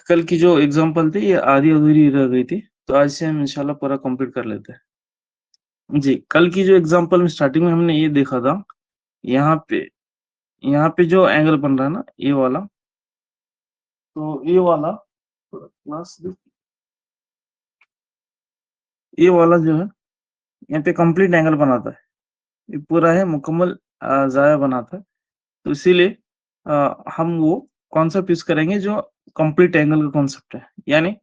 कल की जो एग्जांपल थी ये आधी अधूरी रह गई थी, तो आज से हम इंशाल्लाह पूरा कंप्लीट कर लेते हैं। जी, कल की जो एग्जांपल में स्टार्टिंग में हमने ये देखा था, यहाँ पे यहाँ पे जो एंगल बन रहा है ना, ये वाला, तो ये वाला प्लस ये वाला जो है, यहाँ पे कंप्लीट एंगल बनाता है। ये पूरा है मुकम्मल ज़ाया बनाता है। तो इसीलिए हम वो कॉन्सेप्ट यूज़ करेंगे जो कंप्लीट एंगल का कॉन्सेप्ट है। यानी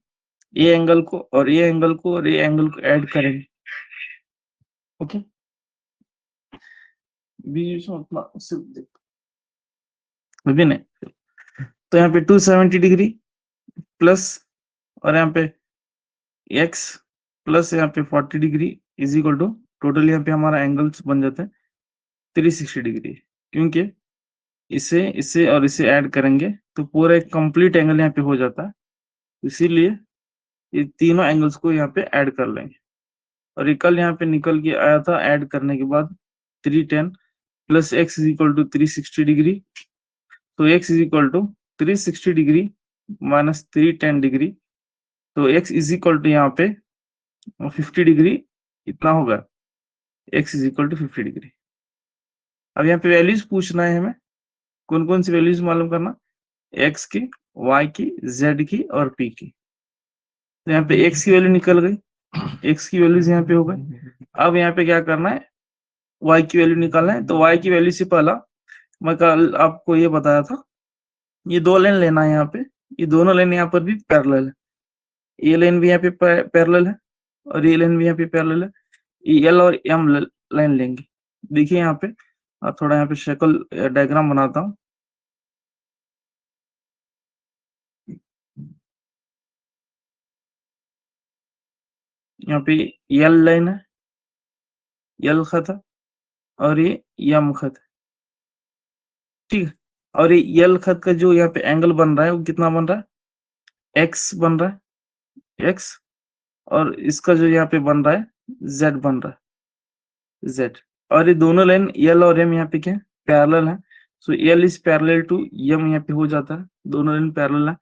ये एंगल को और ये एंगल को और ये एंगल को ऐड करेंगे। ओके? बीच में उतना सिर्फ विभिन्न है। तो यहाँ पे 270 डिग्री प्लस और यहाँ पे x प्लस यहाँ पे 40 degree is equal to total यहाँ पे हमारा एंगल्स बन जाते हैं 360 डिग्री, क्योंकि इसे इसे और इसे ऐड करेंगे तो पूरा एक कंप्लीट एंगल यहाँ पे हो जाता है। इसीलिए ये तीनों एंगल्स को यहाँ पे ऐड कर लेंगे और ये कल यहाँ पे निकल के आया था ऐड करने के बाद 310 plus x is equal to 360 degree. तो x is equal to 360 degree minus 310 degree, तो x इज इक्वल टू यहाँ पे 50 डिग्री इतना होगा। x is equal to 50 degree. अब यहाँ पे वैल्यूज पूछना है हमें, कौन कौन सी वैल्यूज मालूम करना, x की, y की, z की और p की। तो यहाँ पे x की वैल्यू निकल गई, x की वैल्यूज यहाँ पे हो गई। अब यहाँ पे क्या करना है, y की वैल्यू निकालना है। तो y की वैल्यू से पहला मैं कल आपको ये बताया था, ये दो लाइन लेना है यहाँ पे, ये दोनों लाइन यहाँ पर भी पैरेलल है। ये लाइन भी यहाँ पे पैरेलल है और ये लाइन भी यहाँ पे पैरेलल है। ये L और M लाइन लेंगे। देखिए यहाँ पे थोड़ा यहाँ पे शक्ल डायग्राम बनाता हूँ। यहाँ पे L लाइन है, L खत है और ये M खत है, ठीक है। और ये L खत का जो यहाँ पे एंगल बन रहा है वो कितना बन रहा है, X बन रहा है, X। और इसका जो यहाँ पे बन रहा है Z बन रहा है, Z। और ये दोनों लाइन L और M यहाँ पे क्या है, पैरेलल है। So L is parallel to M यहाँ पे हो जाता है, दोनों लाइन पैरेलल है।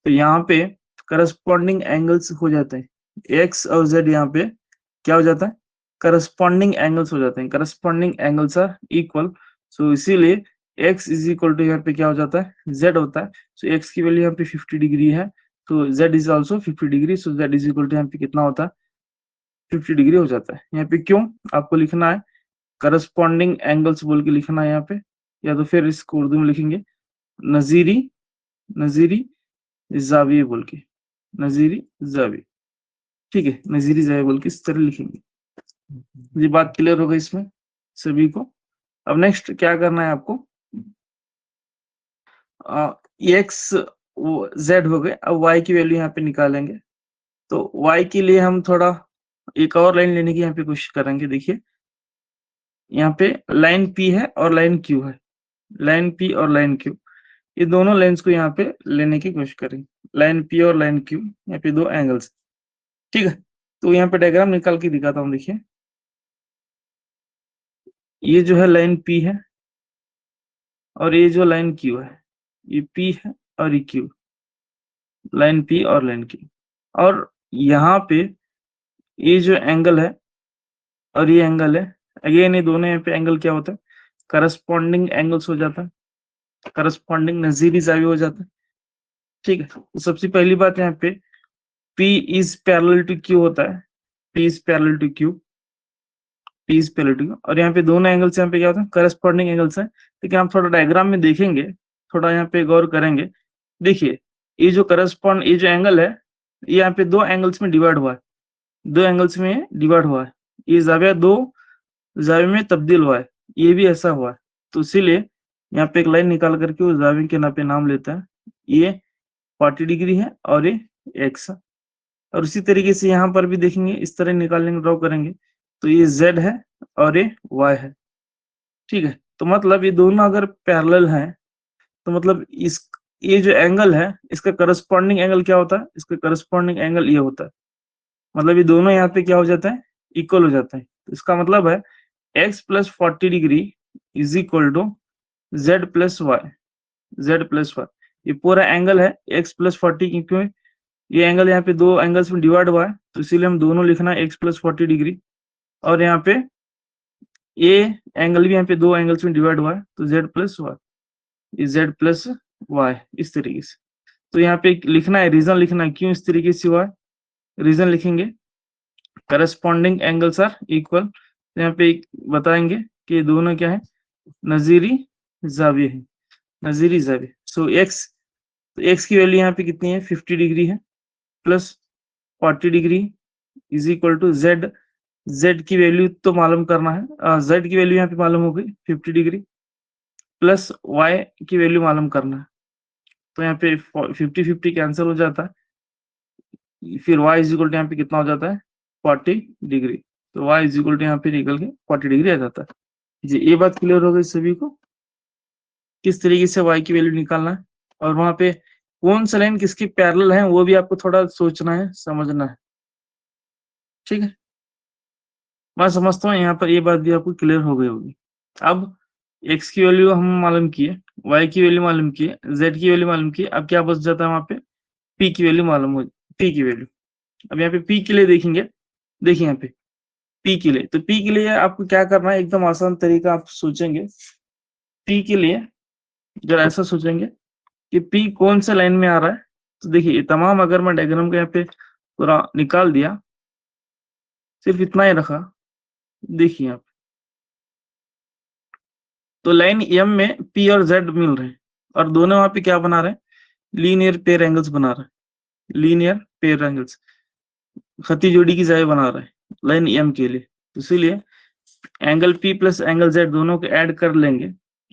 तो यहाँ पे करस्पॉन्डिंग एंगल्स हो जाते हैं, X और Z यहाँ पे क्या हो जाता है, करस्पॉन्डिंग एंगल्स हो जाते हैं। करस्पॉन्डिंग एंगल्स आर इक्वल, सो इसीलिए x इज इक्वल टू यहाँ पे क्या हो जाता है, z होता है। सो x की वैल्यू यहाँ पे 50 डिग्री है, तो z is also 50 degree. So z is equal to यहाँ पे कितना होता है, 50 डिग्री हो जाता है। यहाँ पे क्यों आपको लिखना है, करस्पॉन्डिंग एंगल्स बोल के लिखना है यहाँ पे, या तो फिर इसको उर्दू में लिखेंगे नजीरी नजीरी जाविये बोल के, नजीरी जाविये, ठीक है, नजीरी जाविये बोल के इस तरह लिखेंगे। ये बात क्लियर होगा इसमें सभी को। अब नेक्स्ट क्या करना है आपको, एक्स जेड हो गए। अब वाई की वैल्यू यहाँ पे निकालेंगे। तो वाई के लिए हम थोड़ा एक और लाइन लेने की यहाँ पे कोशिश करेंगे। देखिए यहाँ पे लाइन पी है और लाइन क्यू है, लाइन पी और लाइन क्यू, ये दोनों लाइंस को यहाँ पे लेने की कोशिश करेंगे। लाइन पी और लाइन क्यू, यहाँ पे दो एंगल्स, ठीक है। तो यहाँ पे डायग्राम निकाल के दिखाता हूँ। देखिए ये जो है लाइन पी है और ये जो लाइन क्यू है, ये पी है और ये क्यू, लाइन पी और लाइन क्यू। और यहाँ पे ये जो एंगल है और ये एंगल है, अगेन ये दोनों यहाँ पे एंगल क्या होता है, करस्पॉन्डिंग एंगल्स हो जाता है, करस्पॉन्डिंग नजीरी जावी हो जाता है, ठीक है। तो सबसे पहली बात यहाँ पे P is parallel to Q होता है, P is parallel to Q, P is parallel to Q। और यहाँ पे दोनों एंगल्स यहाँ पे क्या होता है, करस्पॉन्डिंग एंगल्स है। लेकिन हम थोड़ा डायग्राम में देखेंगे, थोड़ा यहाँ पे गौर करेंगे। देखिए ये जो करस्पॉन्ड, ये जो एंगल है, ये यहाँ पे दो एंगल्स में डिवाइड हुआ है, दो एंगल्स में डिवाइड हुआ है। ये जाविया दो जाविया में तब्दील हुआ है, ये भी ऐसा हुआ है। तो इसीलिए यहाँ पे एक लाइन निकाल करके उस जाविया के नापे नाम लेता है। ये 40 डिग्री है और ये x है। और उसी तरीके से यहाँ पर भी देखेंगे, इस तरह निकालेंगे, ड्रॉ करेंगे। तो ये z है और ये y है, ठीक है। तो मतलब ये दोनों अगर पैरेलल हैं तो मतलब इस ये जो एंगल है इसका करस्पॉन्डिंग एंगल क्या होता है, इसका करस्पॉन्डिंग एंगल ये होता है। मतलब ये दोनों यहाँ पे क्या हो जाता है, इक्वल हो जाता है। तो इसका मतलब है x plus 40 degree is equal to z plus Y, z plus Y. ये पूरा एंगल है x प्लस 40, क्योंकि ये एंगल यहाँ पे दो एंगल्स में डिवाइड हुआ है, तो इसीलिए हम दोनों लिखना है x प्लस 40 डिग्री, और यहाँ पे ये एंगल भी यहाँ पे दो एंगल्स में डिवाइड हुआ है, तो z प्लस वाई, ये z प्लस वाई इस तरीके से। तो यहाँ पे लिखना है, रीजन लिखना है क्यों इस तरीके से हुआ है, रीजन लिखेंगे करस्पॉन्डिंग एंगल्स आर इक्वल, तो यहाँ पे बताएंगे कि दोनों क्या है, नजीरी जाविये है, नजीरी जाविये। सो x, तो x की वैल्यू यहाँ पे कितनी है, 50 डिग्री है, plus 40 degree is equal to z, z की वैल्यू तो मालूम करना है, z की वैल्यू यहाँ पे मालूम हो गई 50 डिग्री, प्लस y की वैल्यू मालूम करना है, तो यहाँ पे 50-50 कैंसिल हो जाता है, फिर y इज इक्वल टू यहाँ पे कितना हो जाता है, 40 डिग्री, तो y इज इक्वल टू यहाँ पे निकल के 40 डिग्री आ जाता है। जी, ये बात क्लियर हो गई सभी को, किस तरीके से y की वैल्यू निकालना है, और वहां पे कौन सा लाइन किसकी पैरेलल है वो भी आपको थोड़ा सोचना है, समझना है, ठीक है। मैं समझता हूँ यहाँ पर ये बात भी आपको क्लियर हो गई होगी। अब x की वैल्यू हम मालूम किए, y की वैल्यू मालूम किए, z की वैल्यू मालूम किए, अब क्या बच जाता है वहां पे, p की वैल्यू मालूम हो, p की वैल्यू। अब यहाँ पे p के लिए देखेंगे, देखिए यहाँ पे p के लिए, तो p के लिए आपको क्या करना है, एकदम आसान तरीका आप सोचेंगे। p के लिए जरा ऐसा सोचेंगे कि p कौन सा लाइन में आ रहा है, तो देखिए तमाम, अगर मैं डायग्राम को यहाँ पे पूरा निकाल दिया, सिर्फ इतना ही रखा, देखिए आप, तो लाइन m में p और z मिल रहे हैं, और दोनों वहां पे क्या बना रहे हैं, लीनियर पेयर एंगल्स बना रहे हैं, लीनियर पेयर एंगल्स, खती जोड़ी की जाए बना रहे हैं लाइन m के लिए, तो इसीलिए angle p plus angle z दोनों को ऐड कर लेंगे,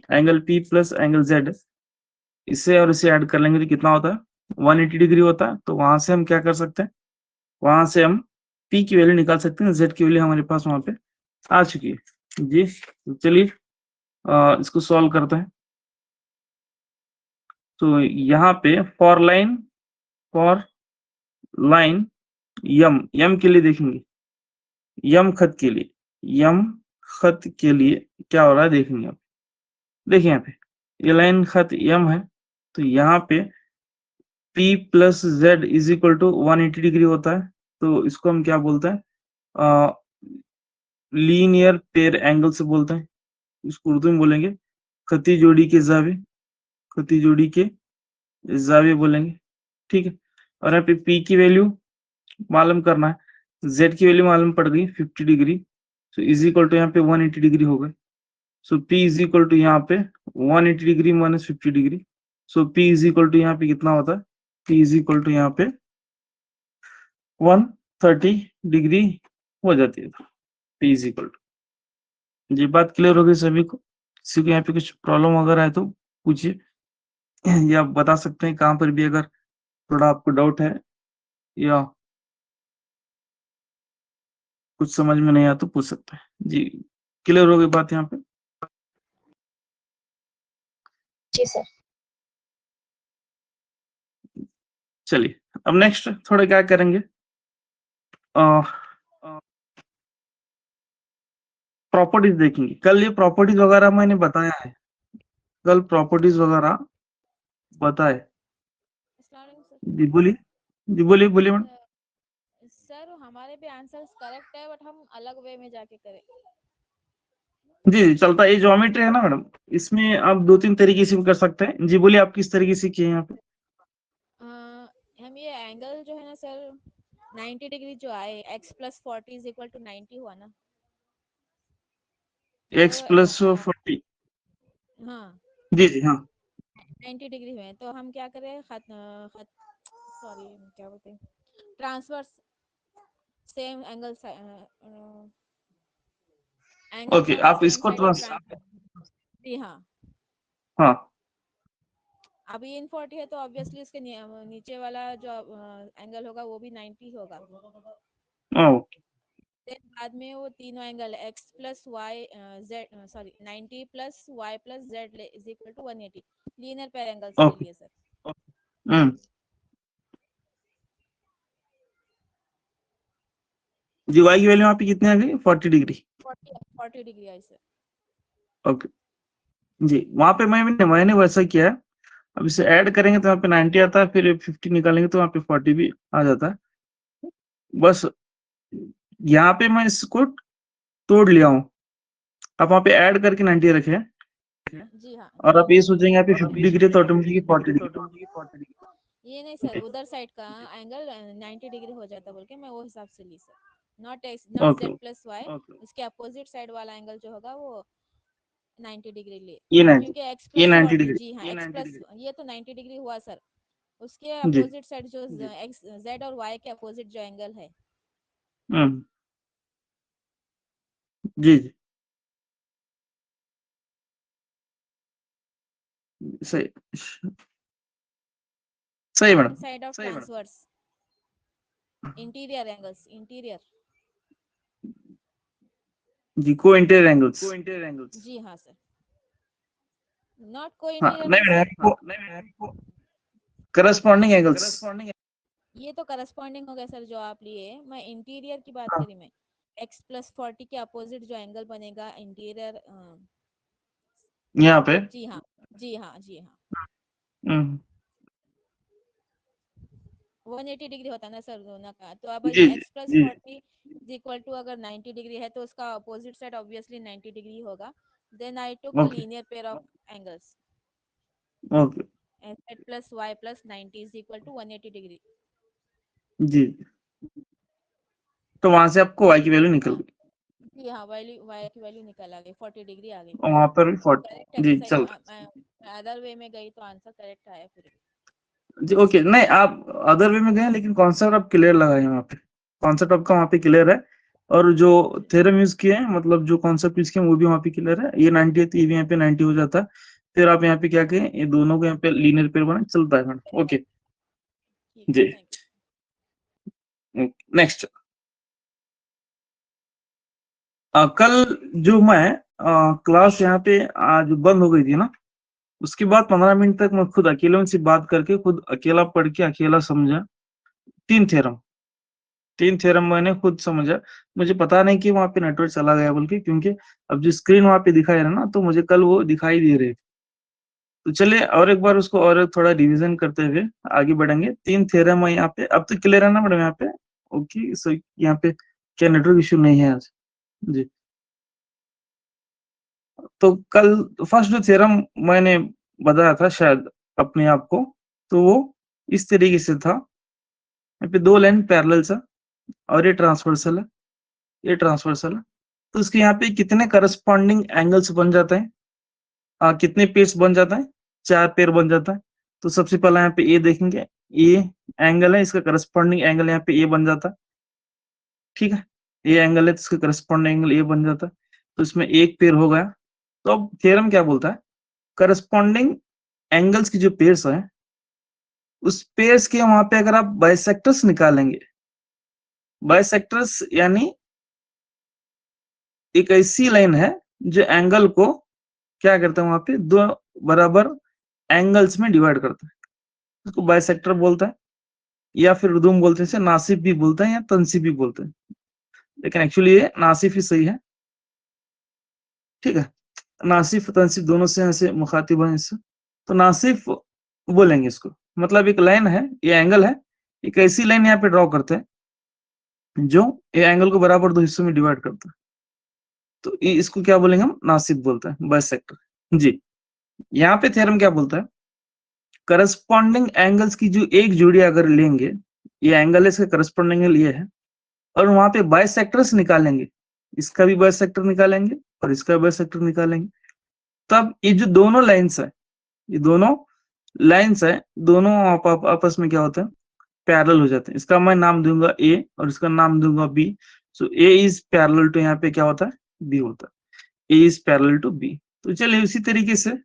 angle p plus angle z, इसे और इसे ऐड कर लेंगे तो कितना होता है, 180 डिग्री होता है। तो वहां से हम क्या कर सकते हैं, वहां से हम p की वैल्यू निकाल सकते हैं, z की वैल्यू हमारे पास वहां पे आ चुकी है जी। तो चलिए इसको सॉल्व करते हैं। तो यहाँ पे फॉर लाइन यम के लिए देखेंगे, यम खत के लिए, यम खत के लिए क्या हो रहा है देखेंगे आप, देखिए यहाँ पे ये लाइन खत यम है, तो यहाँ पे p plus Z is equal to 180 degree होता है, तो इसको हम क्या बोलते हैं, लीनियर पेयर एंगल से बोलते हैं, इसको उर्दू में बोलेंगे खती जोड़ी के जावे, खती जोड़ी के जावे बोलेंगे, ठीक है। और यहाँ पे p की वैल्यू मालूम करना है, z की वैल्यू मालूम पड़ गई 50 degree, so is equal to यहाँ पे 180 डिग्री हो गए, so p is equal to यहाँ पे 180 degree minus 50 degree, so p is equal to यहाँ पे कितना होता है, p इज इक्वल टू यहाँ पे 130 डिग्री हो जाती है, p इज इक्वल टू। ये बात क्लियर हो गई सभी को, किसी को यहाँ पे कुछ प्रॉब्लम अगर है तो पूछिए, या आप बता सकते हैं कहाँ पर भी अगर थोड़ा आपको डाउट है या कुछ समझ में नहीं आया तो पूछ सकते हैं जी। क्लियर हो गई बात यहाँ पे, जी सर। चलिए अब नेक्स्ट थोड़ा क्या करेंगे, प्रॉपर्टीज देखेंगे। कल ये प्रॉपर्टीज वगैरह मैंने बताया है, कल प्रॉपर्टीज वगैरह बताए, जी बोलिए, जी बोलिए बोलिए मैडम। सर हमारे भी आंसर्स करेक्ट है, बट हम अलग वे में जाके करें। जी चलता है, ये ज्योमेट्री है ना मैडम, इसमें आप दो तीन तरीके से भी कर सकते हैं। जी बोलिए, आप किस तरीके से किए यहाँ पे, हम ये एंगल जो है ना सर 90 डिग्री जो आए, x plus 40 is equal to 90 हुआ ना, x प्लस 40, हाँ जी जी हाँ 90 डिग्री हुए, तो हम क्या करें, सॉरी क्या बोलते हैं, transverse same angle, angle okay, को आप सेम इसको साइड, जी हाँ। हाँ अभी इन 40 है तो ऑब्वियसली इसके नीचे वाला जो एंगल होगा वो भी 90 होगा, ओके देन बाद में वो तीनों angle x plus y z, sorry 90 plus y plus Z is equal to 180 linear pair angles ले ओके लिए सर। जी y की वैल्यू यहाँ पे कितनी आ गई, 40 डिग्री, 40 डिग्री आई सर। ओके जी। वहां पे मैंने वैसा किया है, अब इसे ऐड करेंगे तो यहाँ पे 90 आता है, फिर 50 निकालेंगे तो यहाँ पे 40 भी आ जाता है। बस यहाँ पे मैं इसको तोड़ लिया हूँ, आप वहाँ पे ऐड करके 90 रखे हैं, जी हाँ और जी आप ये हाँ। सोचेंगे यहाँ पे 50 डिग्री तो ऑटोमेटिकली 40 डिग्री। ये नहीं सर, उधर साइड का एंगल 90 डिग्री हो जाता बोल के मैं वो हिसाब से ली sir. Not x not okay, z plus y, उसके अपोजिट साइड वाला एंगल जो होगा वो 90 डिग्री लिए, ये 90, क्योंकि एक्स ये प्लस 90 फोर्टी, डिग्री। जी हाँ एक्स प्लस, ये तो 90 डिग्री हुआ सर। उसके जी, अपोजिट साइड जो एक्स जेड और वाई के अपोजिट जो एंगल है, हम्म, जी जी, सही, सही madam. Side of transverse interior angles, interior, जी, को इंटीरियर एंगल्स। जी हाँ सर। नॉट को हाँ, इंटीरियर नहीं मीन मैडम, सर, आपको करस्पॉन्डिंग एंगल्स। ये तो करस्पॉन्डिंग हो गया सर जो आप लिए, मैं इंटीरियर की बात हाँ, करी मैं। एक्स प्लस 40 के अपोजिट जो एंगल बनेगा इंटीरियर, यहाँ पे, जी हाँ जी हाँ जी हाँ, हम्म, 180 डिग्री होता है ना सर दोनों का, तो अब जी x plus z, 40 is equal to अगर 90 डिग्री है तो उसका अपोजिट साइड ऑब्वियसली 90 डिग्री होगा। Then I took okay linear pair of angles, okay, z plus y plus 90 is equal to 180 degree. जी, तो वहां से आपको y की वैल्यू निकल गई, जी हाँ, वैल्यू वाई की वैल्यू निकल आ गई, 40 डिग्री आ गई। और वहां पर भी तो 40, करेक्ट है जी तो सही, चल, अदर वे में गई तो आंसर करेक्ट आया फिर भी। जी ओके, नहीं आप अदर वे में गए लेकिन कॉन्सेप्ट आप क्लियर लगाए वहाँ पे, कॉन्सेप्ट आपका वहाँ पे क्लियर है, और जो थ्योरम यूज किए हैं, मतलब जो कॉन्सेप्ट यूज किए हैं वो भी वहाँ पे क्लियर है। ये 90 है तो ये भी यहाँ पे 90 हो जाता है, फिर आप यहाँ पे क्या कहें, ये दोनों को यहाँ पे लीनियर पेयर बना चलता है मैडम। ओके ठीक है, जी, थैंक यू। नेक्स्ट। कल जो मैं क्लास यहाँ पे आज बंद हो गई थी ना, उसके बाद 15 मिनट तक मैं खुद अकेले उनसे बात करके खुद अकेला पढ़ के अकेला समझा, तीन थ्योरम, तीन थ्योरम मैंने खुद समझा। मुझे पता नहीं कि वहां पे नेटवर्क चला गया बोल के, क्योंकि अब जो स्क्रीन वहां पे दिखाई रहा ना, तो मुझे कल वो दिखाई दे रहे थे। तो चलिए और एक बार उसको और थोड़ा रिवीजन करते हुए आगे बढ़ेंगे। तीन थ्योरम है यहाँ पे, अब तो क्लियर है ना मैडम यहाँ पे? ओके, सो यहाँ पे क्या नेटवर्क इश्यू नहीं है आज? जी, तो कल फर्स्ट जो थ्योरम मैंने बताया था शायद अपने आप को, तो वो इस तरीके से था, यहाँ पे दो लाइन पैरेलल है और ये ट्रांसवर्सल है, ये ट्रांसवर्सल है। तो इसके यहाँ पे कितने करस्पॉन्डिंग एंगल्स बन जाते हैं, कितने पेयर्स बन जाता है? चार पेयर बन जाता है। तो सबसे पहला यहाँ पे ए देखेंगे, ए एंगल है, इसका करस्पॉन्डिंग एंगल यहाँ पे ए बन जाता है, ठीक है, ए एंगल है तो इसका करस्पॉन्डिंग एंगल ए बन जाता है, तो इसमें एक पेयर हो गया। तो अब थ्योरम क्या बोलता है, करस्पॉन्डिंग एंगल्स की जो पेयर्स है, उस पेयर्स के वहां पे अगर आप बाइसेक्टर्स निकालेंगे, बाइसेक्टर्स यानी एक ऐसी लाइन है जो एंगल को क्या करता है, वहां पे दो बराबर एंगल्स में डिवाइड करता है, उसको बाइसेक्टर बोलता है, या फिर उर्दू में बोलते हैं नासिफ भी बोलते हैं या तनसीफ भी बोलते हैं, लेकिन एक्चुअली ये नासिफ ही सही है, ठीक है। नासिफ तनसीफ दोनों से ऐसे मुखातिब है इससे, तो नासिफ बोलेंगे इसको। मतलब एक लाइन है, ये एंगल है, एक ऐसी लाइन यहाँ पे ड्रॉ करते हैं जो ये एंगल को बराबर दो हिस्सों में डिवाइड करता है, तो इसको क्या बोलेंगे हम, नासिफ बोलते हैं, बाइसेक्टर। जी, यहाँ पे थ्योरम क्या बोलता है, करस्पॉन्डिंग एंगल्स की जो एक जोड़ी अगर लेंगे, ये एंगल है, इसका करस्पॉन्डिंग एंगल ये है, और वहां पे बाइसेक्टर्स निकालेंगे, इसका भी बाइसेक्टर निकालेंगे और इसका बाइसेक्टर निकालेंगे, तब ये जो दोनों लाइंस है, ये दोनों लाइंस है, दोनों आपस में क्या होता है, पैरेलल हो जाते हैं। इसका मैं नाम दूंगा ए और इसका नाम दूंगा B. So A is parallel to, यहाँ पे क्या होता है, बी होता है, A is parallel to B. तो चलिए उसी तरीके से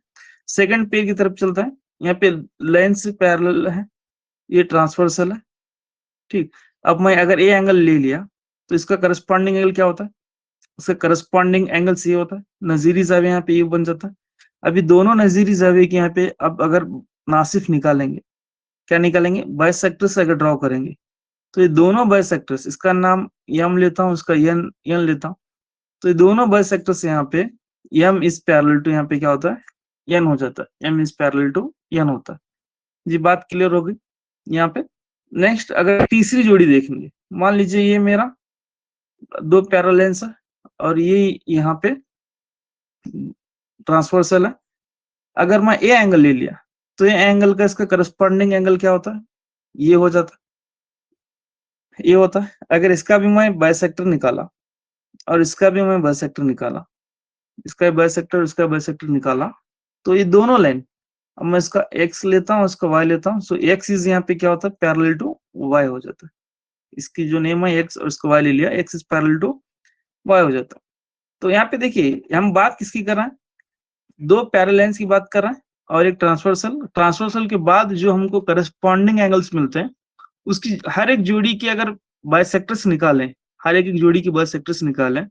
सेकंड पेयर की तरफ चलता है। यहाँ पे लाइन से पैरेलल है, ये ट्रांसवर्सल है, ठीक। अब मैं अगर ए एंगल ले लिया तो इसका करस्पॉन्डिंग एंगल क्या होता है, उसका करस्पॉन्डिंग एंगल सी होता है, नजीरी जाविया यहाँ पे ये बन जाता है। अभी दोनों नजीरी जाविये के यहाँ पे अब अगर नासिफ निकालेंगे, क्या निकालेंगे, बाइसेक्टर्स अगर ड्रॉ करेंगे, तो ये दोनों बाइसेक्टर्स, इसका नाम यम लेता हूँ, इसका यन यन लेता हूँ, तो ये दोनों बाइसेक्टर्स यहाँ पे यम इज पैरेलल टू, यहाँ पे क्या होता है, n हो जाता है, m is parallel to n होता है। जी बात क्लियर हो गई यहाँ पे। नेक्स्ट अगर तीसरी जोड़ी देखेंगे, मान लीजिए ये मेरा दो पैरेलल्स है और ये यहाँ पे ट्रांसवर्सल है। अगर मैं ए एंगल ले लिया तो ये एंगल का इसका करस्पॉन्डिंग एंगल क्या होता है, ये हो जाता है, ये होता है। अगर इसका भी मैं बाइसेक्टर निकाला और इसका भी मैं बाइसेक्टर निकाला, इसका बाइसेक्टर इसका बाइसेक्टर निकाला, तो ये दोनों लाइन, अब मैं इसका x लेता हूँ इसका y लेता हूँ, सो x इज यहाँ पे क्या होता है पैरेलल टू y हो जाता है। इसकी जो नेम है x और इसको y ले लिया, x is parallel to y हो जाता है। तो यहाँ पे देखिए हम बात किसकी कर रहे हैं, दो पैरेलल्स की बात कर रहे हैं और एक ट्रांसवर्सल के बाद जो हमको करस्पॉन्डिंग एंगल्स मिलते हैं उसकी हर एक जोड़ी की अगर बाइसेक्टर्स निकालें, हर एक जोड़ी की बाइसेक्टर्स निकालें,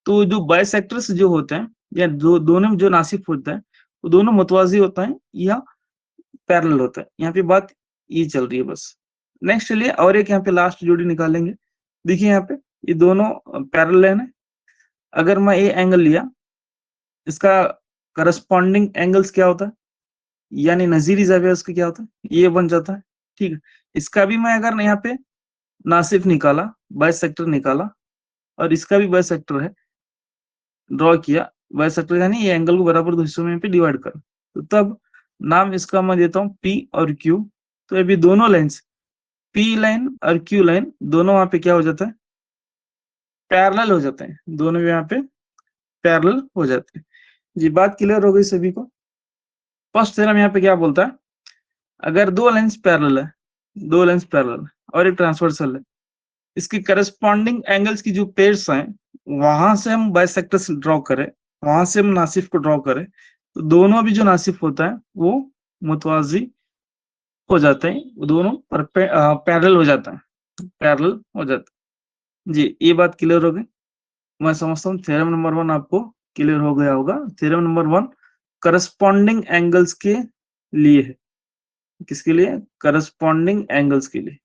तो जो बाइसेक्टर्स जो होते हैं या दोनों में जो नासिफ होता है वो दोनों मुतवाजी होता है या पैरेलल होता है। यहाँ पे बात ये चल रही है बस। नेक्स्ट चलिए और एक यहाँ पे लास्ट जोड़ी निकालेंगे। देखिए यहाँ पे ये दोनों पैरेलल है। अगर मैं ये एंगल लिया, इसका करस्पॉन्डिंग एंगल्स क्या होता है, यानी नजीरी जाविया उसका क्या होता है, ये बन जाता है। ठीक है, इसका भी मैं अगर यहाँ पे नासिफ निकाला, बाइसेक्टर निकाला और इसका भी बाइसेक्टर है, ड्रॉ किया बाइसेक्टर, यानी ये एंगल को बराबर दो हिस्सों में पे डिवाइड कर, तो तब नाम इसका मैं देता हूँ P और Q। तो अभी दोनों लाइन्स P लाइन और Q लाइन दोनों वहां पे क्या हो जाता है, पैरेलल हो जाते हैं, दोनों यहाँ पे पैरेलल हो जाते हैं। जी बात क्लियर हो गई सभी को। फर्स्ट थ्योरम यहाँ पे क्या बोलता है, अगर दो लाइन्स पैरेलल है, दो लाइन्स पैरेलल है और एक ट्रांसवर्सल है, इसकी करस्पॉन्डिंग एंगल्स की जो पेयर्स हैं वहां से हम बाइसेक्टर्स ड्रॉ करें, वहां से हम नासिफ को ड्रॉ करें, तो दोनों भी जो नासिफ होता है वो मुतवाजी हो जाते हैं, वो दोनों पैरेलल हो जाता है, पैरेलल हो जाता है। जी ये बात क्लियर हो गई। मैं समझता हूँ थ्योरम नंबर 1 आपको क्लियर हो गया होगा। थ्योरम नंबर 1 करस्पॉन्डिंग एंगल्स के लिए है, किसके लिए, करस्पॉन्डिंग एंगल्स के लिए,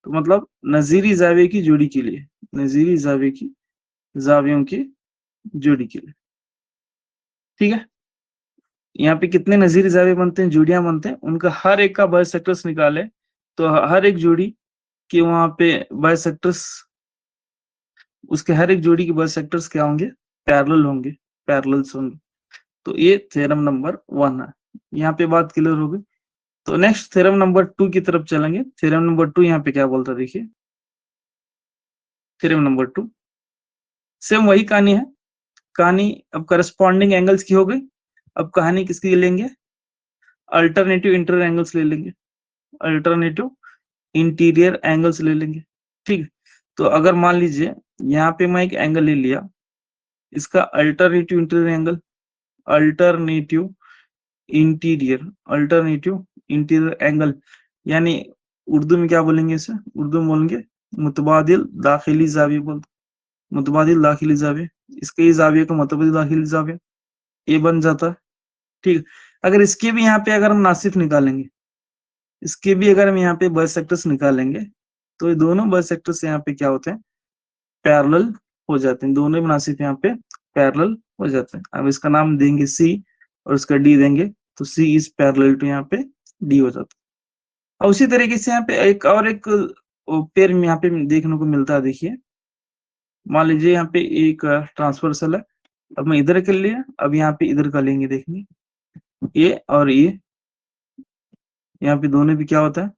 तो मतलब नजीरी जाविये की जोड़ी के लिए, नजीरी जाविये की जावियों की जोड़ी के लिए। ठीक है, यहाँ पे कितने नजीरी जाविये बनते हैं, जोड़ियां बनते हैं, उनका हर एक का बाइसेक्टर्स निकाले तो हर एक जोड़ी के वहां पे बाइसेक्टर्स, उसके हर एक जोड़ी के बाइसेक्टर्स क्या होंगे, पैरेलल होंगे, पैरेलल्स होंगे। तो ये थ्योरम नंबर 1 है। यहाँ पे बात क्लियर हो गई। तो नेक्स्ट थ्योरम नंबर 2 की तरफ चलेंगे। थ्योरम नंबर 2 यहाँ पे क्या बोलता है, देखिए थ्योरम नंबर 2 सेम वही कहानी है। कहानी अब करस्पॉन्डिंग एंगल्स की हो गई, अब कहानी किसकी लेंगे, अल्टरनेटिव इंटीरियर एंगल्स ले लेंगे, अल्टरनेटिव इंटीरियर एंगल्स ले लेंगे। ठीक है, तो अगर मान लीजिए यहाँ पे मैं एक एंगल ले लिया, इसका alternative interior angle, alternative interior angle, यानी उर्दू में क्या बोलेंगे इसे, उर्दू में बोलेंगे मुतबादिल दाखिली जाविया, बोलते मुतबादिल दाखिली जाविया, इसके जाविया का मुतबादिल दाखिली जाविया ये बन जाता है। ठीक, अगर इसके भी यहाँ पे अगर हम नासिफ निकालेंगे, इसके भी अगर हम यहाँ पे बाइसेक्टर्स निकालेंगे, तो ये दोनों बाइसेक्टर्स यहाँ पे क्या होते हैं, पैरेलल हो जाते हैं, दोनों नासिफ यहाँ पे पैरेलल हो जाते हैं। अब इसका नाम देंगे C और इसका D देंगे, तो C इज पैरेलल टू यहाँ पे D हो जाता है। और उसी तरीके से यहाँ पे एक और एक पेयर में यहाँ पे देखने को मिलता है। देखिए मान लीजिए यहाँ पे एक ट्रांसवर्सल है, अब मैं इधर कर लिया, अब यहाँ पे इधर का लेंगे, देखेंगे ये और ये, यहाँ पे दोनों भी क्या होता है,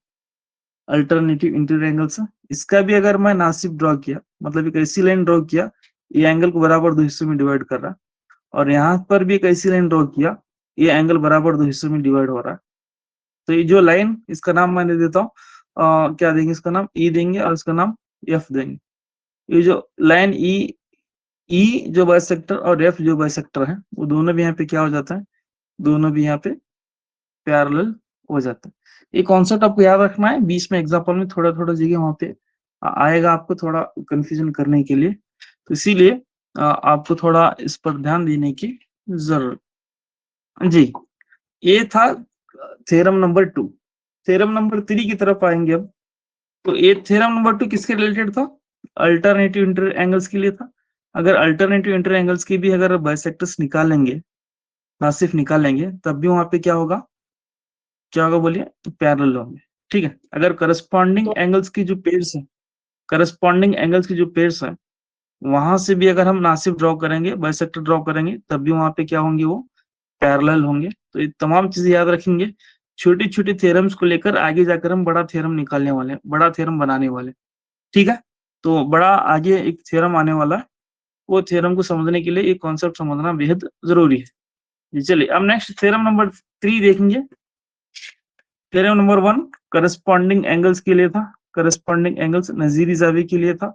अल्टरनेटिव इंटीरियर एंगल्स है। इसका भी अगर मैं नासिफ ड्रॉ किया, मतलब एक ऐसी लाइन ड्रॉ किया, ये एंगल को बराबर दो हिस्सों में डिवाइड कर रहा है, और यहाँ पर भी एक ऐसी लाइन ड्रॉ किया, ये एंगल बराबर दो हिस्सों में डिवाइड हो रहा है। तो ये जो लाइन, इसका नाम मैंने देता हूँ क्या देंगे, इसका नाम E देंगे और इसका नाम F देंगे। ये जो लाइन E जो बाइसेक्टर और F जो बाइसेक्टर है, वो दोनों भी यहाँ पे क्या हो जाता है, दोनों भी यहाँ पे पैरेलल हो जाता है। ये कॉन्सेप्ट आपको याद रखना है, बीच में एग्जाम्पल में थोड़ा थोड़ा जगह वहां पे आएगा आपको थोड़ा कंफ्यूजन करने के लिए, तो इसीलिए आपको थोड़ा इस पर ध्यान देने की जरूरत। जी ये था थ्योरम नंबर 2। थ्योरम नंबर 3 की तरफ आएंगे अब। तो ये थ्योरम नंबर 2 किसके रिलेटेड था, अल्टरनेटिव इंटीरियर एंगल्स के लिए था। अगर अल्टरनेटिव इंटीरियर एंगल्स की भी अगर बाइसेक्टर्स निकालेंगे, नासिफ निकालेंगे तब भी वहां पे क्या होगा बोलिए, पैरेलल होंगे। ठीक है, अगर करस्पॉन्डिंग एंगल्स की जो पेयर्स है, करस्पॉन्डिंग एंगल्स की जो पेयर्स है वहां से भी अगर हम नासिफ ड्रॉ करेंगे, बाइसेक्टर ड्रॉ करेंगे, तब भी वहां पे क्या होंगे, वो पैरेलल होंगे। तो ये तमाम चीजें याद रखेंगे। छोटी छोटी थ्योरम्स को लेकर आगे जाकर हम बड़ा थ्योरम निकालने वाले हैं, बड़ा थ्योरम बनाने वाले हैं। ठीक है, तो बड़ा आगे एक थ्योरम आने वाला है, वो थ्योरम को समझने के लिए ये कॉन्सेप्ट समझना बेहद जरूरी है। जी चलिए, अब नेक्स्ट थ्योरम नंबर 3 देखेंगे। थ्योरम नंबर 1 करस्पॉन्डिंग एंगल्स के लिए था, करस्पॉन्डिंग एंगल्स नजीरी जावी के लिए था।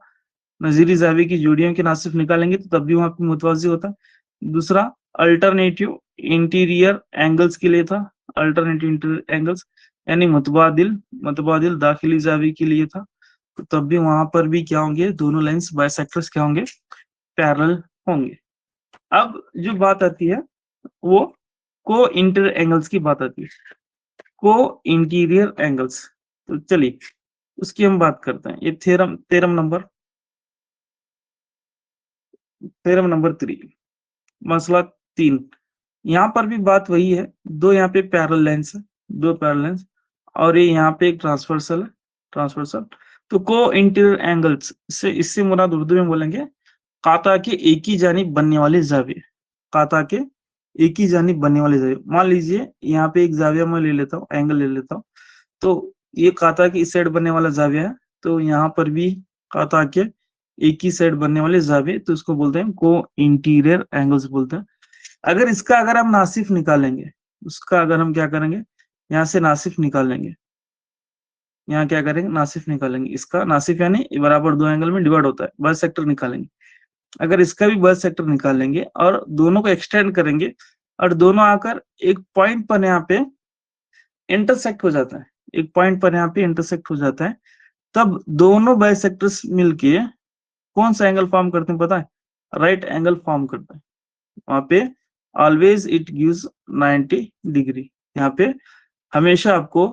नजीरी जावी की जोड़ियों के नासिफ निकालेंगे तो तब भी वहां पे मुतवाजी होता है। दूसरा अल्टरनेटिव इंटीरियर एंगल्स के लिए था, अल्टरनेटिव इंटीरियर एंगल्स यानी मुतबादिल मुतबादिल दाखिली जावी के लिए था। तो तब भी वहां पर भी क्या होंगे, दोनों लाइंस बाइसेक्टर्स क्या होंगे, पैरेलल होंगे। अब जो बात आती है वो को इंटीरियर एंगल्स की बात आती है, को इंटीरियर एंगल्स। तो चलिए उसकी हम बात करते हैं। ये थ्योरम नंबर 3, मसला 3। यहाँ पर भी बात वही है, दो यहाँ पे पैरेलल लाइंस है, दो पैरेलल लाइंस, और ये यहाँ पे एक ट्रांसवर्सल है, ट्रांसवर्सल। तो को इंटीरियर एंगल्स से, इससे मुराद उर्दू में बोलेंगे काता के एक ही जानिब बनने वाले जाविये, काता के एक ही जानिब बनने वाले जाविये। मान लीजिए यहाँ पे एक जाविया मैं ले लेता हूँ, एंगल ले लेता हूँ, तो ये काता की इस साइड बनने वाला जाविया है, तो यहाँ पर भी काता के एक ही साइड बनने वाले जाविये, तो इसको बोलते हैं को इंटीरियर एंगल्स बोलते हैं। अगर हम नासिफ निकालेंगे, उसका अगर हम क्या करेंगे, यहाँ से नासिफ निकालेंगे, यहाँ क्या करेंगे, नासिफ निकालेंगे। इसका नासिफ यानी बराबर दो एंगल में डिवाइड होता है, बर्थ सेक्टर निकालेंगे। अगर इसका भी बर्थ सेक्टर निकालेंगे और दोनों को एक्सटेंड करेंगे और दोनों आकर एक पॉइंट पर यहाँ पे इंटरसेक्ट हो जाता है, एक पॉइंट पर यहाँ पे इंटरसेक्ट हो जाता है, तब दोनों बाइसेक्टर्स मिलके कौन सा एंगल फॉर्म करते हैं पता है, राइट एंगल फॉर्म करते हैं। वहां पे ऑलवेज इट गिव्स 90 डिग्री, यहाँ पे हमेशा आपको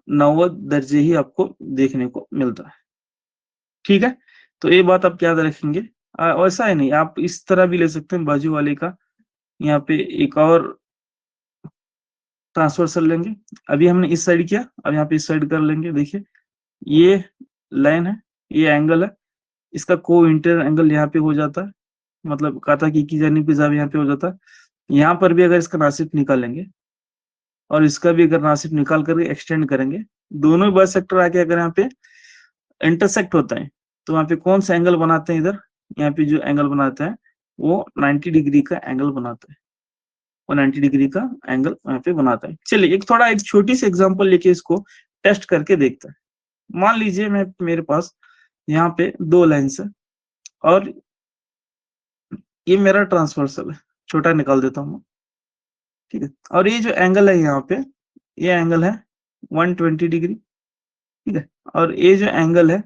90 दर्जे ही आपको देखने को मिलता है। ठीक है, तो ये बात आप याद रखेंगे। वैसा है नहीं, आप इस तरह भी ले सकते हैं, बाजू वाले का यहाँ पे एक और ट्रांसवर्सल लेंगे। अभी हमने इस साइड किया, अब यहाँ पे इस साइड कर लेंगे। देखिए ये लाइन है, ये एंगल है, इसका को इंटीरियर एंगल यहाँ पे हो जाता है, मतलब काता की जानिब पे जावे यहाँ पे हो जाता है। यहाँ पर भी अगर इसका नासिफ निकालेंगे और इसका भी अगर नासिफ निकाल कर एक्सटेंड करेंगे, दोनों बर्थ सेक्टर आके अगर यहाँ पे इंटरसेक्ट होता है, तो वहाँ पे कौन सा एंगल बनाते हैं, इधर यहाँ पे जो एंगल बनाता है वो 90 डिग्री का एंगल बनाता है, वो 90 डिग्री का एंगल यहाँ पे बनाता है। चलिए एक छोटी सी एग्जांपल लेके इसको टेस्ट करके देखते हैं। मान लीजिए मेरे पास यहाँ पे दो लाइन्स है और ये मेरा ट्रांसवर्सल है, छोटा निकाल देता हूँ, ठीक है। और ये जो एंगल है यहाँ पे, ये एंगल है 120 डिग्री, ठीक है। और ये जो एंगल है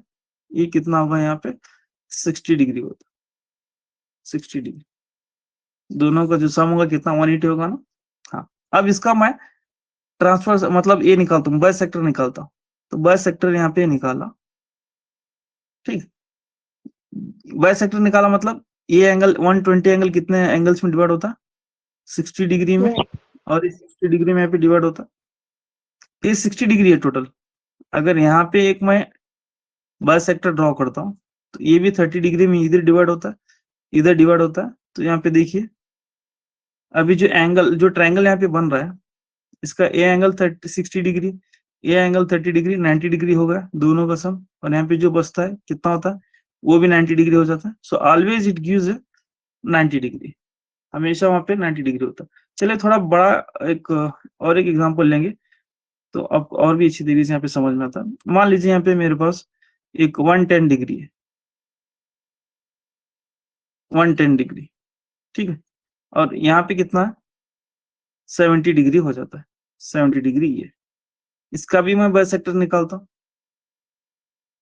ये कितना होगा, यहाँ पे 60 डिग्री होता है, 60 डिग्री। दोनों का जो सम होगा कितना, 180 होगा ना। हाँ, अब इसका मैं ट्रांसफर मतलब ये निकालता हूँ, बाय सेक्टर निकालता हूँ। तो बाय सेक्टर यहाँ पे निकाला, ठीक। बाय सेक्टर निकाला मतलब ये एंगल 120 एंगल कितने एंगल्स में डिवाइड होता है, 60 डिग्री में, और 60 डिग्री में यहाँ पे डिवाइड होता है। ये 60 डिग्री है टोटल। अगर यहाँ पे एक मैं बाय सेक्टर ड्रॉ करता हूँ तो ये भी 30 डिग्री में इधर डिवाइड होता है, इधर डिवाइड होता है। तो यहाँ पे देखिए अभी जो ट्रायंगल यहाँ पे बन रहा है, इसका A angle 60 degree, A angle 30 degree, 90 degree हो गया दोनों का सम। और यहाँ पे जो बचता है कितना होता है, वो भी 90 डिग्री हो जाता है। So always it gives 90 degree, हमेशा वहां पे 90 डिग्री होता है। चलिए थोड़ा बड़ा एक एग्जांपल लेंगे तो आपको और भी अच्छी तरीके से यहाँ पे समझ में आता है। मान लीजिए यहाँ पे मेरे पास एक 110 डिग्री है, 110 डिग्री, ठीक है। और यहाँ पे कितना है, 70 डिग्री हो जाता है, 70 डिग्री ये। इसका भी मैं बाय सेक्टर निकालता हूँ,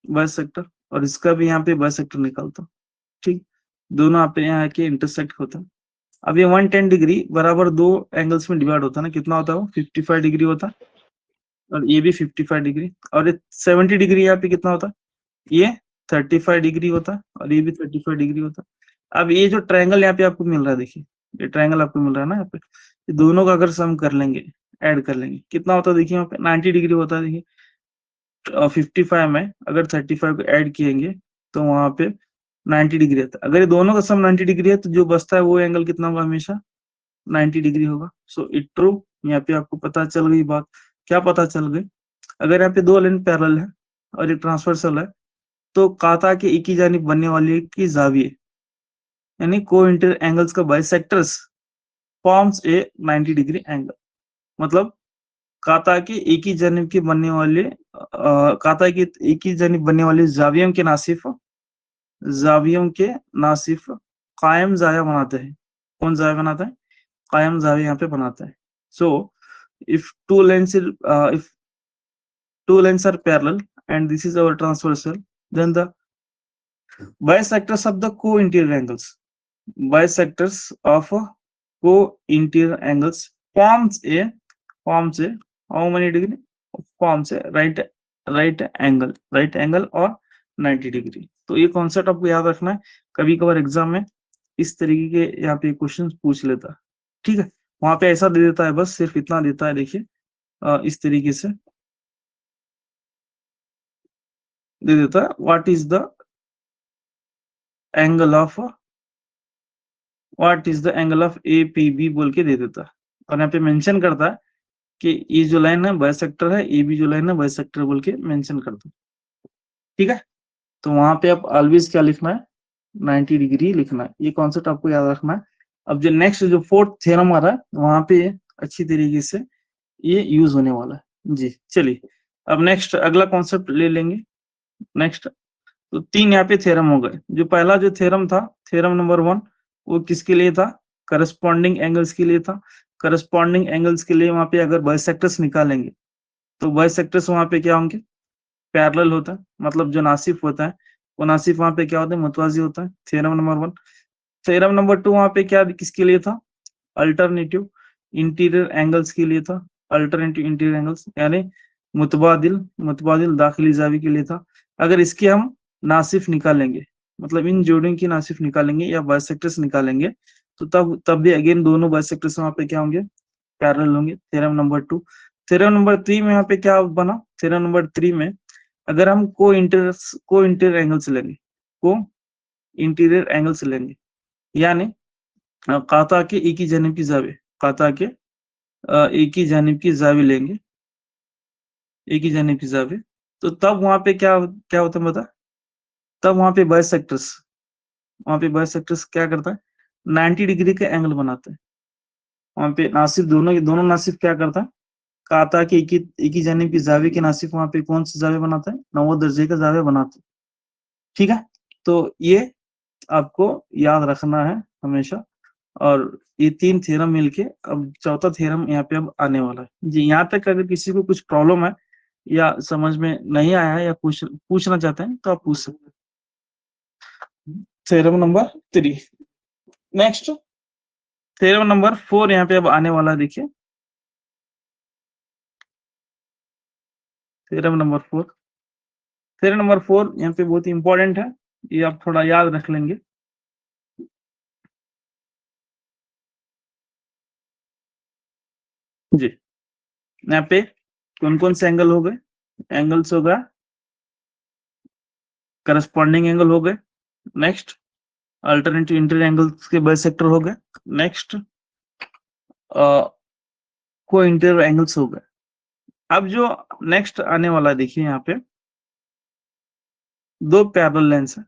बाय सेक्टर, और इसका भी यहाँ पे बाय सेक्टर निकालता हूँ, ठीक। दोनों आप यहाँ आके इंटरसेक्ट होता है। अब ये 110 डिग्री बराबर दो एंगल्स में डिवाइड होता है ना, कितना होता है वो, 55 डिग्री होता है। और ये भी 55 डिग्री, और ये 70 डिग्री यहाँ पे कितना होता है, ये 35 डिग्री होता है, और ये भी 35 डिग्री होता है। अब ये जो ट्रायंगल यहाँ पे आपको मिल रहा है, देखिए ये ट्रायंगल आपको मिल रहा है ना यहाँ पे, दोनों का अगर सम कर लेंगे, ऐड कर लेंगे, कितना होता है देखिए यहाँ पे 90 डिग्री होता है। देखिए 55 में अगर 35 को ऐड किएंगे तो वहां पे 90 डिग्री आता है। अगर ये दोनों का सम 90 डिग्री है तो जो बचता है वो एंगल कितना होगा, हमेशा 90 डिग्री होगा। So it true. यहाँ पे आपको पता चल गई बात। क्या पता चल गई, अगर यहाँ पे दो लाइन पैरेलल है और ये ट्रांसवर्सल है तो काता के एक ही जानिब बनने वाली की जाविये यानी को इंटर एंगल्स का bisectors forms a 90 degree angle. मतलब काता के एक ही जानिब के बनने वाले काता के एक ही जानिब बनने वाले जावियों के नासिफ कायम जाया बनाते हैं। कौन जाया बनाता है, कायम जाविया यहाँ पे बनाता है। सो if two lines if two lines are parallel and this is our transversal, then the bisectors of the co-interior angles forms a how many degree, forms a right angle और 90 डिग्री। तो ये कॉन्सेप्ट आपको याद रखना है, कभी कभार exam में इस तरीके के यहाँ पे क्वेश्चन पूछ लेता है। ठीक है, वहां पे ऐसा दे देता है, बस सिर्फ इतना देता है। देखिए इस तरीके से दे देता है, what is the angle of A P B बोल के दे देता है। और यहाँ पे मेंशन करता है कि ये जो लाइन है बाइसेक्टर है, ए बी जो लाइन है बाइसेक्टर बोल के मेंशन करता है। ठीक है, तो वहां पे आप ऑलवेज क्या लिखना है, 90 डिग्री लिखना है। ये कॉन्सेप्ट आपको याद रखना है। अब जो नेक्स्ट जो फोर्थ थ्योरम आ रहा है वहां पे अच्छी तरीके से ये यूज होने वाला है जी। चलिए अब नेक्स्ट अगला कॉन्सेप्ट ले लेंगे। नेक्स्ट तो तीन यहाँ पे थ्योरम हो गए। जो पहला जो थ्योरम था, थ्योरम नंबर 1, वो किसके लिए था, करस्पॉन्डिंग एंगल्स के लिए था। करस्पॉन्डिंग एंगल्स के लिए वहां पे अगर बाइसेक्टर्स निकालेंगे तो बाइसेक्टर्स वहां पे क्या होंगे, पैरेलल होता है। मतलब जो नासिफ होता है वो नासिफ वहां पे क्या होता है, मुतवाजी होता है। Theorem number 1। थ्योरम नंबर 2 वहां पे क्या किसके लिए था, अल्टरनेटिव इंटीरियर एंगल्स के लिए था। अल्टरनेटिव इंटीरियर एंगल्स यानी मुतबादिल दाखिली जावी के लिए था। अगर इसके हम नासिफ निकालेंगे, मतलब इन जोड़ों की नासिफ निकालेंगे या बाइसेक्टर्स निकालेंगे तो तब भी अगेन दोनों बाइसेक्टर्स वहां पे क्या होंगे, पैरेलल होंगे। Theorem number 2। थ्योरम नंबर 3 में यहाँ पे क्या बना, थ्योरम नंबर 3 में अगर हम को इंटीरियर एंगल्स लेंगे, को इंटीरियर एंगल्स लेंगे यानी काता के एक ही जानिब की जावे, काता के एक ही जानिब की जावी लेंगे, एक ही जानिब की जावे, तो तब वहां पे क्या क्या होता है बता, तब वहां पे बाइसेक्टर्स क्या करता है, 90 डिग्री का एंगल बनाते हैं। वहां पे नासिफ दोनों नासिफ क्या करता है, काता के एक ही जानिब की जावे के नासिफ वहां पे कौन सी जावे बनाता है, 90 दर्जे का जावे बनाते हैं। ठीक है, तो ये आपको याद रखना है हमेशा। और ये तीन थ्योरम मिलके अब चौथा थ्योरम यहाँ पे अब आने वाला है जी। यहाँ तक अगर किसी को कुछ प्रॉब्लम है या समझ में नहीं आया है या पूछना चाहते हैं तो आप पूछ सकते हैं। Theorem number 3। Next theorem number 4 यहाँ पे अब आने वाला है। देखिए थ्योरम नंबर 4, थ्योरम नंबर 4 यहाँ पे बहुत ही इंपॉर्टेंट है, ये आप थोड़ा याद रख लेंगे जी। यहाँ पे कौन कौन से एंगल हो गए, एंगल्स होगा, करस्पॉन्डिंग एंगल हो गए। नेक्स्ट अल्टरनेटिव इंटीरियर एंगल्स के बाइसेक्टर हो गए। नेक्स्ट को इंटीरियर एंगल्स हो गए। अब जो नेक्स्ट आने वाला देखिए यहाँ पे दो पैरेलल लेंस है,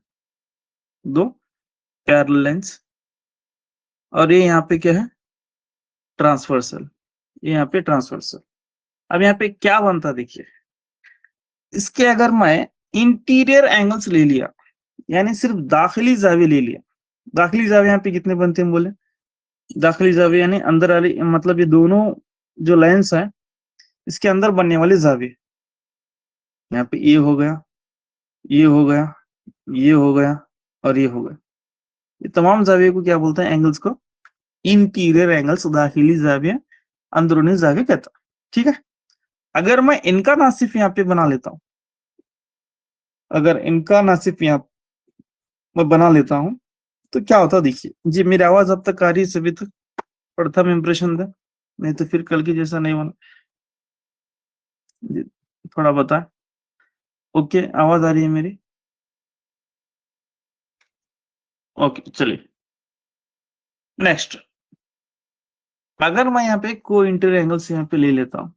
दो पैरेलल लेंस, और ये यहाँ पे क्या है, ट्रांसवर्सल, ये यहाँ पे ट्रांसवर्सल। अब यहाँ पे क्या बनता देखिए, इसके अगर मैं इंटीरियर एंगल्स ले लिया यानी सिर्फ दाखिली जावे ले लिया, दाखिली जावे यहाँ पे कितने बनते हैं बोले, दाखिली जावे यानी अंदर वाली, मतलब ये दोनों जो लेंस है इसके अंदर बनने वाले जावे, यहाँ पे ये हो गया, ये हो गया, ये हो गया और ये हो गया। ये तमाम जाविये को क्या बोलते हैं, एंगल्स को इंटीरियर एंगल्स, दाखिली जाविया, अंदरूनी जाविया कहता है। ठीक है, अगर मैं इनका नासिफ यहाँ पे बना लेता हूं, अगर इनका नासिफ यहाँ मैं बना लेता हूं तो क्या होता देखिए जी। मेरी आवाज अब तक आ रही है सभी तक, प्रथम इंप्रेशन था। नहीं तो फिर कल की जैसा नहीं बना। थोड़ा बता। ओके, आवाज आ रही है मेरी? ओके, चलिए नेक्स्ट। अगर मैं यहाँ पे को इंटीरियर एंगल्स यहाँ पे ले लेता हूँ,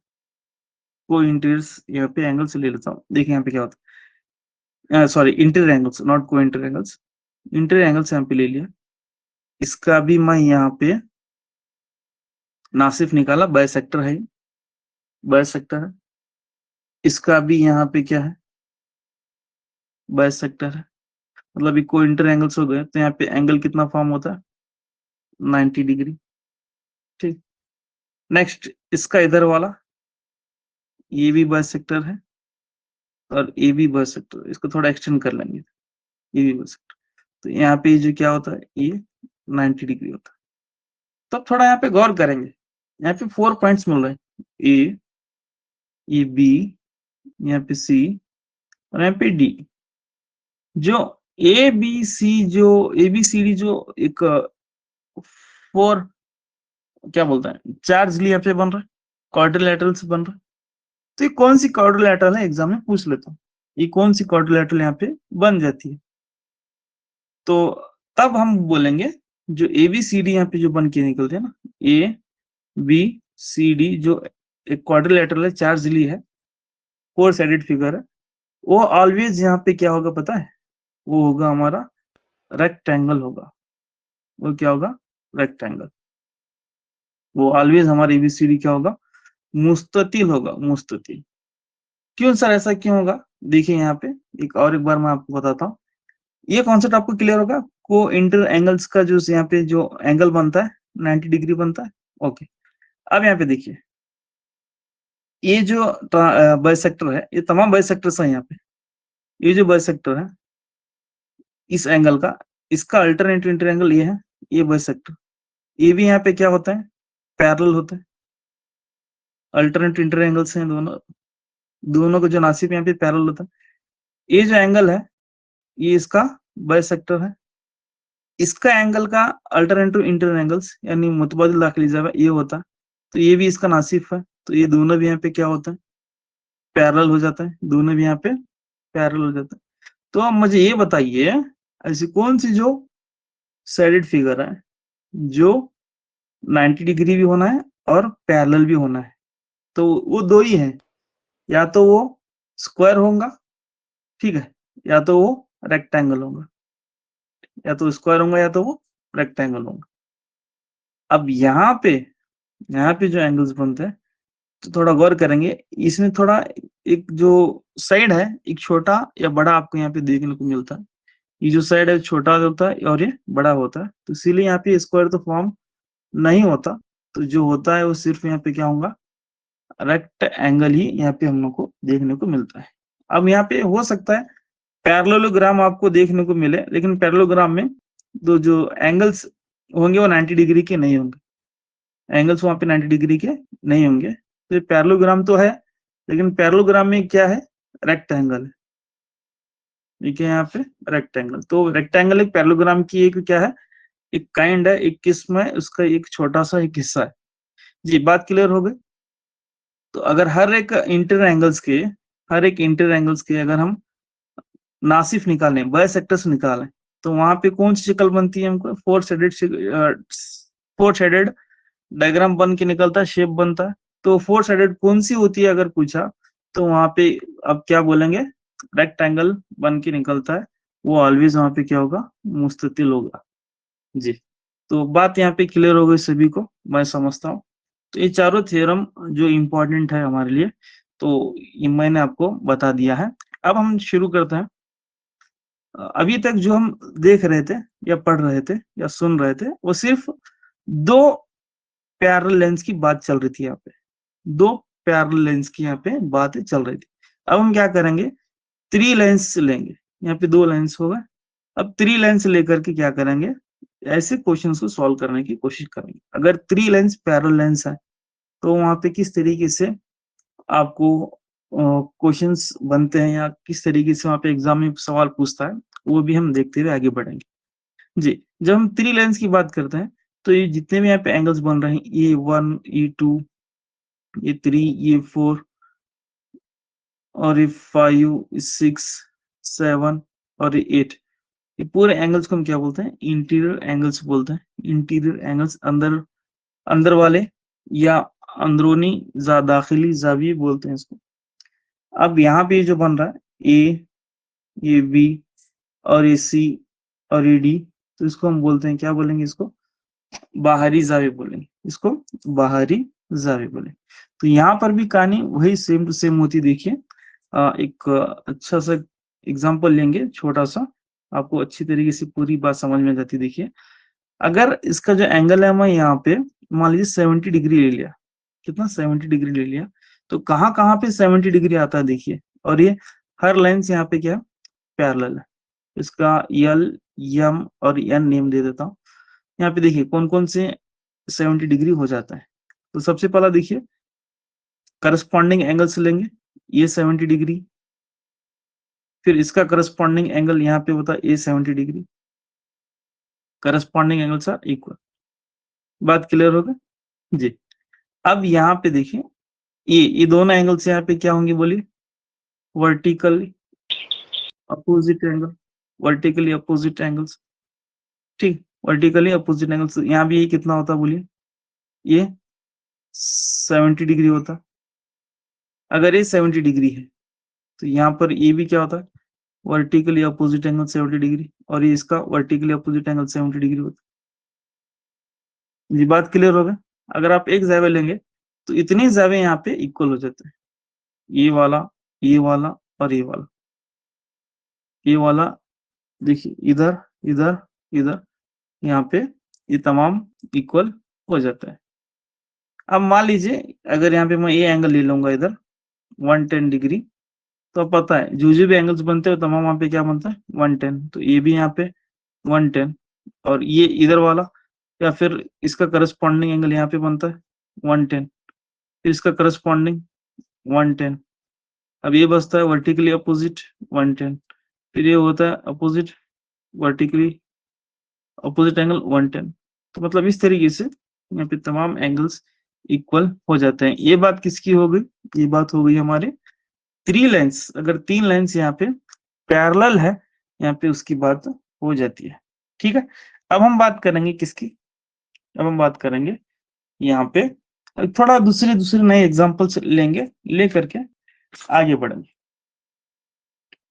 को इंटीरियर्स यहाँ पे एंगल से ले लेता हूँ, देखिए यहाँ पे क्या होता है, सॉरी इंटीरियर एंगल्स, नॉट को इंटीरियर एंगल्स, इंटीरियर एंगल्स यहाँ पे ले लिया। इसका भी मैं यहाँ पे नासिफ निकाला, बाइसेक्टर है, बाइसेक्टर है। इसका भी यहाँ पे क्या है, बाइसेक्टर है। मतलब ये को इंटीरियर एंगल्स हो गए, तो यहाँ पे एंगल कितना फॉर्म होता है, 90 डिग्री। ठीक, नेक्स्ट इसका इधर वाला ये भी बाइसेक्टर है और ये भी बाइसेक्टर, इसको थोड़ा एक्सटेंड कर लेंगे, ये भी बाइसेक्टर। तो यहाँ पे जो क्या होता है, ये 90 डिग्री होता है। तब थोड़ा यहाँ पे गौर करेंगे, यहाँ पे 4 पॉइंट्स मिल रहे हैं, ए, ये बी, यहाँ पे सी और यहाँ पे डी। जो ए बी सी, जो ए बी सी डी जो एक 4 क्या बोलते हैं चार्ज लिए पे बन रहा है, क्वाड्रिलेटरल से बन रहा है। तो ये कौन सी क्वाड्रिलेटरल है, एग्जाम में पूछ लेता हूँ, ये कौन सी क्वाड्रिलेटरल यहाँ पे बन जाती है। तो तब हम बोलेंगे जो ए बी सी डी यहाँ पे जो बन के निकलते हैं ना, ए बी सी डी, जो एक क्वाड्रिलेटरल है, चार्ज ली है, 4 साइडेड फिगर है, वो ऑलवेज यहाँ पे क्या होगा पता है, वो होगा हमारा रेक्टेंगल होगा। वो क्या होगा, रेक्टेंगल। वो ऑलवेज हमारा एबीसीडी क्या होगा, मुस्ततिल होगा, मुस्ततिल। क्यों सर ऐसा क्यों होगा, देखिए यहाँ पे एक बार मैं आपको बताता हूँ, ये कॉन्सेप्ट आपको क्लियर होगा। को इंटर एंगल्स का जो यहाँ पे जो एंगल बनता है 90 डिग्री बनता है। ओके, अब यहाँ पे देखिए, ये जो बाइसेक्टर है, ये तमाम बाइसेक्टर्स है यहाँ पे, ये जो बाइसेक्टर है इस एंगल का, इसका अल्टरनेट इंटर एंगल ये है, ये बाइसेक्टर। ये भी यहाँ पे क्या होता है, पैरेलल होता है। अल्टरनेट इंटर एंगल्स हैं दोनों, दोनों का जो नासिब यहाँ पे पैरेलल होता है। ये जो एंगल है ये इसका बाइसेक्टर है, इसका एंगल का अल्टरनेटिव इंटर एंगल्स यानी मुतबादिल दाखिली ज़ाविया ये होता है। तो ये भी इसका नासिफ है, तो ये दोनों भी यहाँ पे क्या होता है, पैरेलल हो जाता है, दोनों भी यहाँ पे पैरेलल हो जाता है। तो अब मुझे ये बताइए, ऐसी कौन सी जो साइडेड फिगर है जो 90 डिग्री भी होना है और पैरेलल भी होना है। तो वो दो ही है, या तो वो स्क्वायर होगा, ठीक है, या तो वो रेक्टेंगल होगा, या तो स्क्वायर होगा या तो वो रेक्टेंगल होगा। अब यहाँ पे जो एंगल्स बनते हैं, तो थोड़ा गौर करेंगे, इसमें थोड़ा एक जो साइड है, एक छोटा या बड़ा आपको यहाँ पे देखने को मिलता है। ये जो साइड है छोटा होता है और ये बड़ा होता है, तो इसीलिए यहाँ पे स्क्वायर तो फॉर्म नहीं होता। तो जो होता है वो सिर्फ यहाँ पे क्या होगा, रेक्ट एंगल ही यहाँ पे हम लोग को देखने को मिलता है। अब यहाँ पे हो सकता है पैरेललोग्राम आपको देखने को मिले, लेकिन पैरेललोग्राम में दो जो एंगल्स होंगे वो 90 डिग्री के नहीं होंगे, एंगल्स वहां पे 90 डिग्री के नहीं होंगे। तो पैरेललोग्राम तो है, लेकिन पैरेललोग्राम में क्या है, रेक्टेंगल है, ठीक है, यहाँ पे रेक्टेंगल। तो रेक्टेंगल एक पैरेललोग्राम की एक क्या है, एक काइंड है, एक किस्म है, उसका एक छोटा सा एक हिस्सा है। जी, बात क्लियर हो गई। तो अगर हर एक इंटर एंगल्स के अगर हम नासिफ निकालें, बाइसेक्टर्स निकालें, तो वहां पे कौन सी शक्ल बनती है, हमको फोर साइडेड डायग्राम बन के निकलता है, शेप बनता है। तो 4 साइडेड कौन सी होती है अगर पूछा, तो वहां पे अब क्या बोलेंगे, रेक्टेंगल बन के निकलता है, वो ऑलवेज वहां पे क्या होगा, मुस्ततिल होगा। जी, तो बात यहाँ पे क्लियर हो गई सभी को, मैं समझता हूँ। तो ये चारों थ्योरम जो इम्पोर्टेंट है हमारे लिए, तो ये मैंने आपको बता दिया है। अब हम शुरू करते हैं। अभी तक जो हम देख रहे थे या पढ़ रहे थे या सुन रहे थे, वो सिर्फ 2 पैरेलल लेंस की बात चल रही थी। यहाँ पे 2 पैरेलल लेंस की यहाँ पे बातें चल रही थी। अब हम क्या करेंगे, 3 लेंस लेंगे, यहाँ पे 2 लेंस हो गए। अब 3 लेंस लेकर के क्या करेंगे, ऐसे क्वेश्चंस को सॉल्व करने की कोशिश करेंगे। अगर 3 लेंस पैरेलल लेंस है, तो वहां पे किस तरीके से आपको क्वेश्चंस बनते हैं या किस तरीके से वहां पे एग्जाम में सवाल पूछता है, वो भी हम देखते हुए आगे बढ़ेंगे। जी, जब हम 3 लेंस की बात करते हैं, तो ये जितने भी यहाँ पे एंगल्स बन रहे हैं, E1, E2, E3, E4 और E5, E6, 7 और E8, ये पूरे एंगल्स को हम क्या बोलते हैं? इंटीरियर एंगल्स बोलते हैं। इंटीरियर एंगल्स अंदर वाले या अंदरूनी दाखिली जाविये बोलते हैं इसको। अब यहाँ पे जो बन रहा है ये बी और ये सी और ये डी, तो इसको हम बोलते हैं, क्या बोलेंगे इसको? बाहरी जाविये बोलेंगे, इसको बाहरी जाविये बोलेंगे। तो यहाँ पर भी कहानी वही सेम टू सेम होती। देखिए एक अच्छा सा एग्जांपल लेंगे, छोटा सा, आपको अच्छी तरीके से पूरी बात समझ में जाती। देखिए अगर इसका जो एंगल है, मैं यहाँ पे मान लीजिए 70 डिग्री ले लिया, कितना 70 डिग्री ले लिया, तो कहाँ कहाँ पे 70 डिग्री आता है देखिए। और ये हर लाइन से यहाँ पे क्या पैरेलल है। इसका यल, यम और एन नेम दे देता हूँ। यहाँ पे देखिए कौन कौन से 70 डिग्री हो जाता है। तो सबसे पहला देखिए करस्पॉन्डिंग एंगल से लेंगे, ये 70 डिग्री, फिर इसका करस्पॉन्डिंग एंगल यहाँ पे होता है ये 70 degree, corresponding angles are equal. बात क्लियर होगा जी। अब यहाँ पे देखिए ये दोनों एंगल्स यहाँ पे क्या होंगे बोलिए? Vertically opposite angle, vertically opposite angles, ठीक, वर्टिकली अपोजिट एंगल्स। यहाँ भी ये कितना होता है बोलिए? ये 70 डिग्री होता। अगर ये 70 डिग्री है तो यहाँ पर ये भी क्या होता है? वर्टिकली अपोजिट एंगल 70 डिग्री, और ये इसका वर्टिकली अपोजिट एंगल 70 डिग्री होता है। ये बात क्लियर होगा? अगर आप एक जाविया लेंगे तो इतने जाविये यहाँ पे इक्वल हो जाते हैं, ये वाला, ये वाला और ये वाला, ये वाला देखिए इधर इधर इधर, यहाँ पे ये तमाम इक्वल हो जाता है। अब मान लीजिए अगर यहाँ पे मैं ये एंगल ले लूंगा इधर 110 डिग्री, तो पता है जो भी एंगल्स बनते हैं तमाम वहां पे क्या बनता है? 110। तो ये भी यहाँ पे 110, और ये इधर वाला या फिर इसका करस्पॉन्डिंग एंगल यहाँ पे बनता है 110, फिर इसका करस्पॉन्डिंग 110। अब ये बचता है वर्टिकली अपोजिट 110, फिर ये होता है अपोजिट वर्टिकली अपोजिट एंगल 110। तो मतलब इस तरीके से यहाँ पे तमाम एंगल्स इक्वल हो जाते हैं। ये बात किसकी हो गई? ये बात हो गई हमारे थ्री लाइन्स। अगर तीन लाइन्स यहाँ पे पैरेलल है, यहाँ पे उसकी बात हो जाती है। ठीक है, अब हम बात करेंगे किसकी? अब हम बात करेंगे यहाँ पे थोड़ा दूसरे दूसरे नए एग्जाम्पल्स लेंगे, ले करके आगे बढ़ेंगे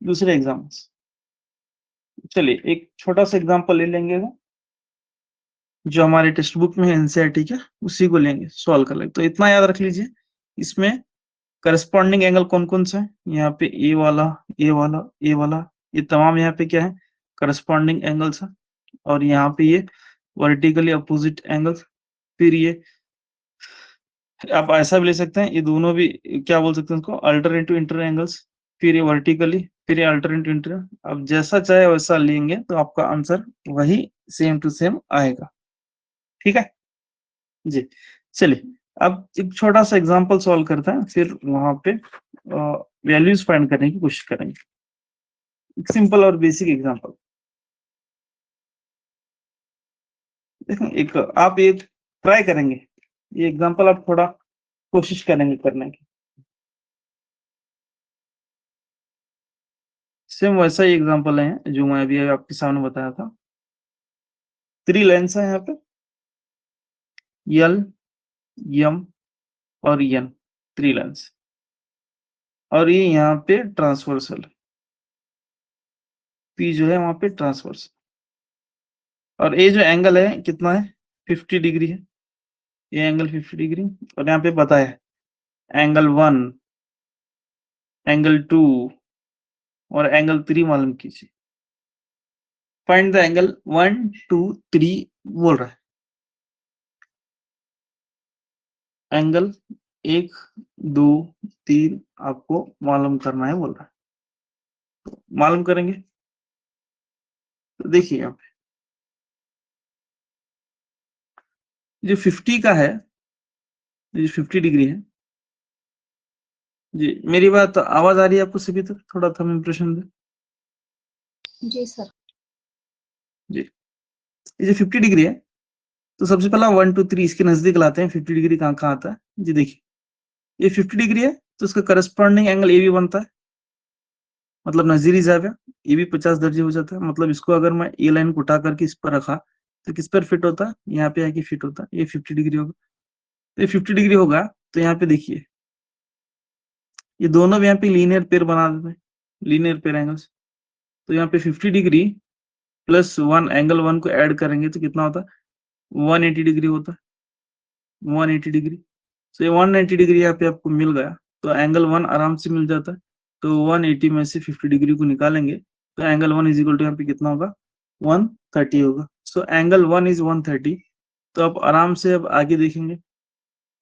दूसरे एग्जाम्पल्स। चलिए एक छोटा सा एग्जाम्पल ले लेंगे जो हमारे टेक्स्ट बुक में है एनसीईआरटी का, उसी को लेंगे, सॉल्व कर लेंगे। तो इतना याद रख लीजिए, इसमें करस्पॉन्डिंग एंगल कौन कौन सा है? यहाँ पे ए वाला, ए वाला, ए वाला, ये तमाम यहाँ पे क्या है? करस्पॉन्डिंग एंगल्स है। और यहाँ पे ये वर्टिकली अपोजिट एंगल्स। फिर ये आप ऐसा भी ले सकते हैं, ये दोनों भी क्या बोल सकते हैं इसको? Alternative inter angles. फिर ये वर्टिकली, फिर ये अल्टरनेटिव इंटर। अब जैसा चाहे वैसा लेंगे तो आपका आंसर वही सेम टू सेम आएगा। ठीक है जी। चलिए अब एक छोटा सा एग्जांपल सॉल्व करते हैं, फिर वहां पे वैल्यूज फाइंड करने की कोशिश करेंगे। एक सिंपल और बेसिक एग्जांपल देखें, एक आप ये ट्राई करेंगे, ये एग्जांपल आप थोड़ा कोशिश करेंगे करने की। सेम वैसा ही एग्जांपल है जो मैं अभी आपके सामने बताया था। थ्री लाइन्स है यहाँ पे, यल, यम और एन, थ्री लाइन्स, और ये यहाँ पे ट्रांसवर्सल, पी जो है वहां पे ट्रांसवर्स। और ये जो एंगल है कितना है? 50 डिग्री है, ये एंगल 50 डिग्री। और यहाँ पे पता है एंगल 1, एंगल 2 और एंगल 3 मालूम कीजिए। फाइंड द एंगल 1 2 3 बोल रहा है, एंगल 1 2 3 आपको मालूम करना है बोल रहा है। तो मालूम करेंगे। तो देखिए यहाँ पे जो 50 का है, जो 50 डिग्री है जी, मेरी बात आवाज आ रही है आपको सभी तक? थोड़ा थम इम्प्रेशन दे जी सर। जी। ये जो 50 डिग्री है, तो सबसे पहला 1 2 3 इसके नजदीक लाते हैं। 50 डिग्री कहाँ कहाँ आता है जी, देखिए ये 50 डिग्री है तो इसका करस्पॉन्डिंग एंगल ए भी बनता है, मतलब नजीरी जाविया ये भी 50 दर्जे हो जाता है। मतलब इसको अगर मैं ए लाइन को उठा करके इस पर रखा तो किस पर फिट होता है, यहाँ पे आके फिट होता है। ये 50 डिग्री होगा, तो ये 50 डिग्री होगा। तो यहाँ पे देखिए ये दोनों भी यहाँ पे लीनियर पेयर बना देते हैं, लीनियर पेयर एंगल्स। तो यहाँ पे 50 डिग्री प्लस 1 एंगल 1 को ऐड करेंगे तो कितना होता है 180 डिग्री होता है, 180 डिग्री। तो ये 190 डिग्री यहाँ पे आपको मिल गया, तो एंगल 1 आराम से मिल जाता है। तो 180 में से 50 डिग्री को निकालेंगे तो एंगल 1 इज इक्वल टू यहाँ पे कितना होगा 130 होगा। So angle 1 is 130। तो आप आराम से अब आगे देखेंगे,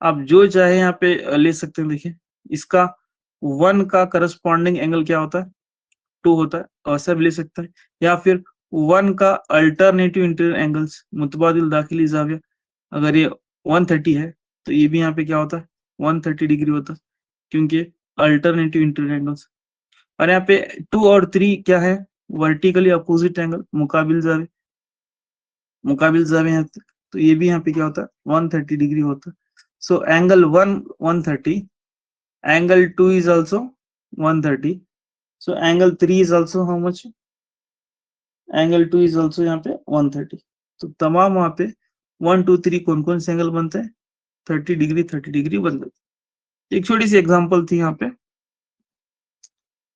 आप जो चाहे यहाँ पे ले सकते हैं। देखिए इसका 1 का करस्पॉन्डिंग एंगल क्या होता है 2 होता है, ऐसा भी ले सकता है। या फिर 1 का अल्टरनेटिव इंटीरियर एंगल्स मुतबादिल दाखिली जाविया, अगर ये 130 है तो ये भी यहाँ पे क्या होता है 130 डिग्री होता है, क्योंकि अल्टरनेटिव इंटीरियर एंगल्स। और यहाँ पे 2 और 3 क्या है वर्टिकली अपोजिट एंगल, मुकाबिल जावे यहाँ पे। तो ये भी यहाँ पे क्या होता है 130 डिग्री होता है। So angle 1 130, angle 2 is also 130। So angle 3 is also how much, angle 2 is also यहाँ पे 130। तो तमाम वहां पे 1 2 3 कौन कौन से एंगल बनते हैं 30 डिग्री 30 डिग्री बन जाते हैं। एक छोटी सी एग्जांपल थी यहाँ पे,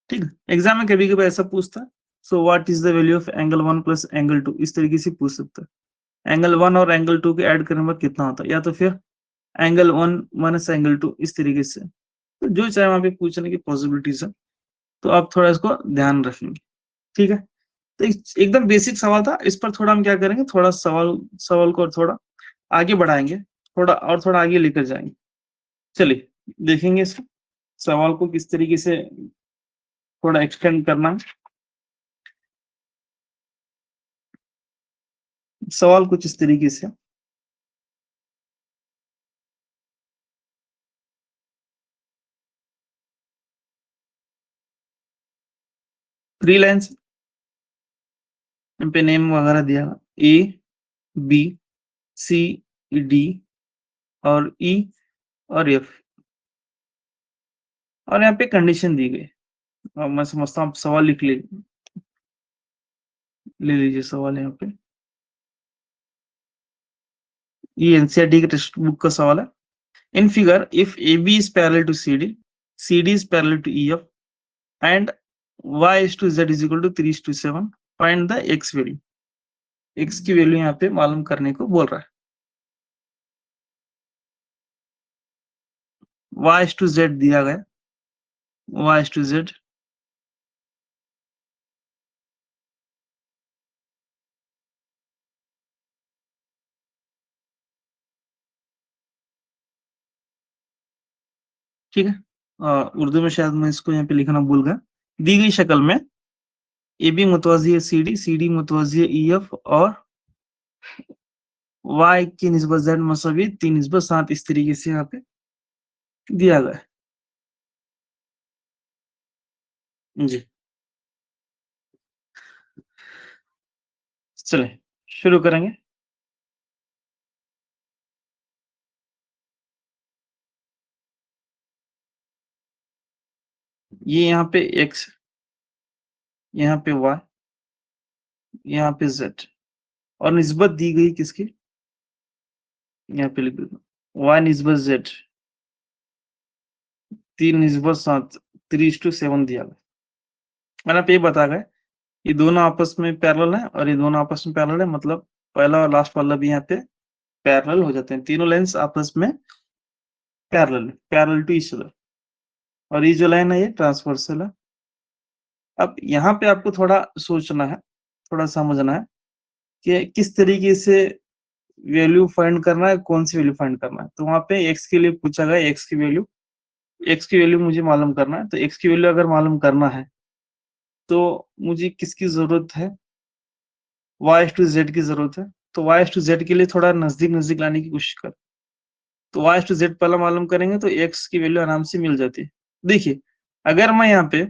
ठीक है। एग्जाम में कभी कभी ऐसा पूछता है, so what is the value of angle 1 plus angle 2, इस तरीके से पूछ सकता है। एंगल 1 और एंगल 2 के ऐड करने पर कितना होता है, या तो फिर एंगल 1 माइनस एंगल 2, इस तरीके से। तो जो चाहे वहां पे पूछने की पॉसिबिलिटीज है, तो आप थोड़ा इसको ध्यान रखेंगे, ठीक है। तो एकदम बेसिक सवाल था, इस पर थोड़ा हम क्या करेंगे, थोड़ा सवाल सवाल को थोड़ा आगे बढ़ाएंगे, थोड़ा और थोड़ा आगे लेकर जाएंगे। चलिए देखेंगे इस सवाल को किस तरीके से थोड़ा एक्सटेंड करना है। सवाल कुछ इस तरीके से, थ्री लाइन्स पे नेम वगैरह दिया, ए बी सी डी और ई और एफ, और यहाँ पे कंडीशन दी गई। अब मैं समझता हूँ आप सवाल लिख ले लीजिए सवाल यहाँ पे। ये एनसीईआरटी के टेक्स्ट बुक का सवाल है। In figure if A B is parallel to C D is parallel to E F and y is to z is equal to 3:7, find the x value. x की value यहाँ पे मालूम करने को बोल रहा है। y is to z दिया गया, y is to z, ठीक है। उर्दू में शायद मैं इसको यहाँ पे लिखना भूल गया। दी गई शक्ल में ए बी मुतवज़ी है सी डी मुतवज़ी है ई एफ, और y की निस्बत z मसवी 3:7, इस तरीके से यहाँ पे दिया गया है जी। चले शुरू करेंगे। ये यहाँ पे x, यहाँ पे y, यहाँ पे z, और निस्बत दी गई किसकी, यहाँ पे लिख देता हूँ y निस्बत z 3:7, 3:7 दिया गया। मैंने आप ये बता गए ये दोनों आपस में पैरेलल है, और ये दोनों आपस में पैरेलल है, मतलब पहला और लास्ट वाला भी यहाँ पे पैरेलल हो जाते हैं। तीनों लाइंस आपस में पैरेलल टू ईच अदर, और ये जो लाइन है ये ट्रांसवर्सल है। अब यहाँ पे आपको थोड़ा सोचना है, थोड़ा समझना है कि किस तरीके से वैल्यू फाइंड करना है, कौन सी वैल्यू फाइंड करना है। तो वहां पे एक्स के लिए पूछा गया, एक्स की वैल्यू मुझे मालूम करना है। तो एक्स की वैल्यू अगर मालूम करना है तो मुझे किसकी जरूरत है, वाई टू जेड की जरूरत है। तो वाई टू जेड के लिए थोड़ा नजदीक नजदीक लाने की कोशिश कर। तो वाई टू जेड पहला मालूम करेंगे तो एक्स की वैल्यू आराम से मिल जाती है। देखिए अगर मैं यहाँ पे,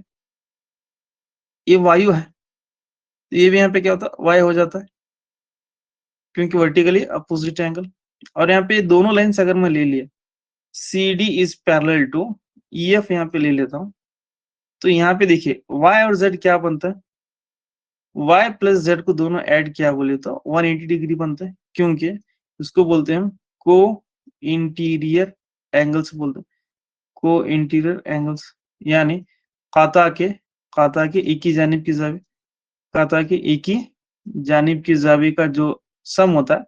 ये वायु है तो ये भी यहाँ पे क्या होता है वाई हो जाता है, क्योंकि वर्टिकली अपोजिट एंगल। और यहाँ पे दोनों लाइन्स अगर मैं ले लिया, C D is parallel to E F, यहाँ पे ले लेता हूँ, तो यहाँ पे देखिए y और z क्या बनता है, y प्लस z को दोनों ऐड किया बोले तो 180 डिग्री बनता है, क्योंकि उसको बोलते हैं को इंटीरियर एंगल्स बोलते हैं, को इंटीरियर एंगल्स, यानी काता के एक ही जानिब की जावी, काता के एक ही जानिब की जावी का जो सम होता है,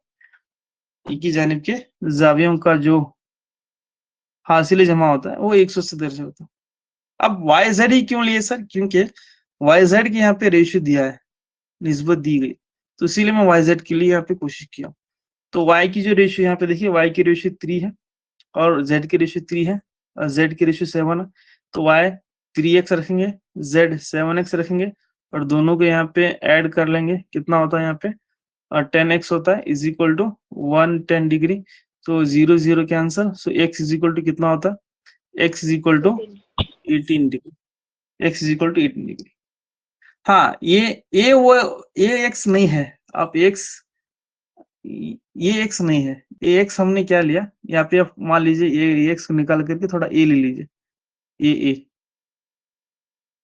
एक ही जानिब के जावियों का जो हासिल जमा होता है वो 180 दर्जे होता है। अब वाई जेड ही क्यों लिए सर, क्योंकि वाई जेड के यहाँ पे रेशियो दिया है, निस्बत दी गई, तो इसीलिए मैं वाई जेड के लिए यहाँ पे कोशिश किया। तो वाई की जो रेशियो यहाँ पे देखिए, वाई की रेशियो 3 है और जेड की रेशियो 3 है और जेड की रेशियो 7 है, तो वाई 3x रखेंगे, जेड 7x रखेंगे और दोनों को यहाँ पे ऐड कर लेंगे, कितना होता है यहाँ पे 10x होता है, इज इक्वल टू 110 डिग्री, तो 0 0 cancel, so x is equal to कितना होता है, x is equal to 18 degree, x is equal to 18 degree. हाँ, ये वो ये x नहीं है, आप x, ये x नहीं है, ये x हमने क्या लिया यहाँ पे, आप मान लीजिए ये x निकाल करके थोड़ा a ले लीजिए,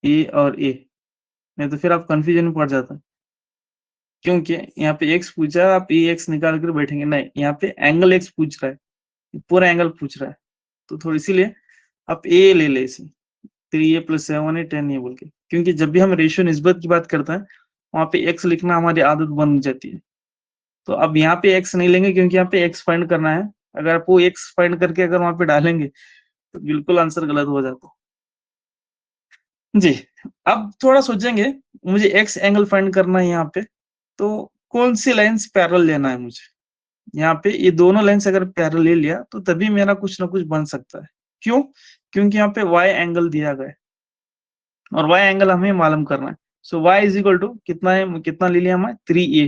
a और a, नहीं तो फिर आप कंफ्यूजन में पड़ जाता है, क्योंकि यहाँ पे x पूछा है, आप ये x निकाल कर बैठेंगे, नहीं, यहाँ पे एंगल x पूछ रहा है, पूरा एंगल पूछ रहा है, तो थोड़ी इसीलिए आप a ले ले इसे, 3a + 7a 10a बोल के, क्योंकि जब भी हम रेशियो निस्बत की बात करते हैं वहां पे x लिखना हमारी आदत बन जाती है। तो अब यहाँ पे x नहीं लेंगे क्योंकि यहाँ पे x फाइंड करना है, अगर आप वो x फाइंड करके अगर वहां पे डालेंगे तो बिल्कुल आंसर गलत हो जाता जी। अब थोड़ा सोचेंगे, मुझे x एंगल फाइंड करना है यहाँ पे, तो कौन सी लाइन्स पैरेलल लेना है मुझे, यहाँ पे ये दोनों लाइन्स अगर पैरेलल ले लिया तो तभी मेरा कुछ ना कुछ बन सकता है। क्यों, क्योंकि यहाँ पे y एंगल दिया गया है और y एंगल हमें मालूम करना है। सो y इज इक्वल टू कितना है, कितना ले लिया हमें 3a,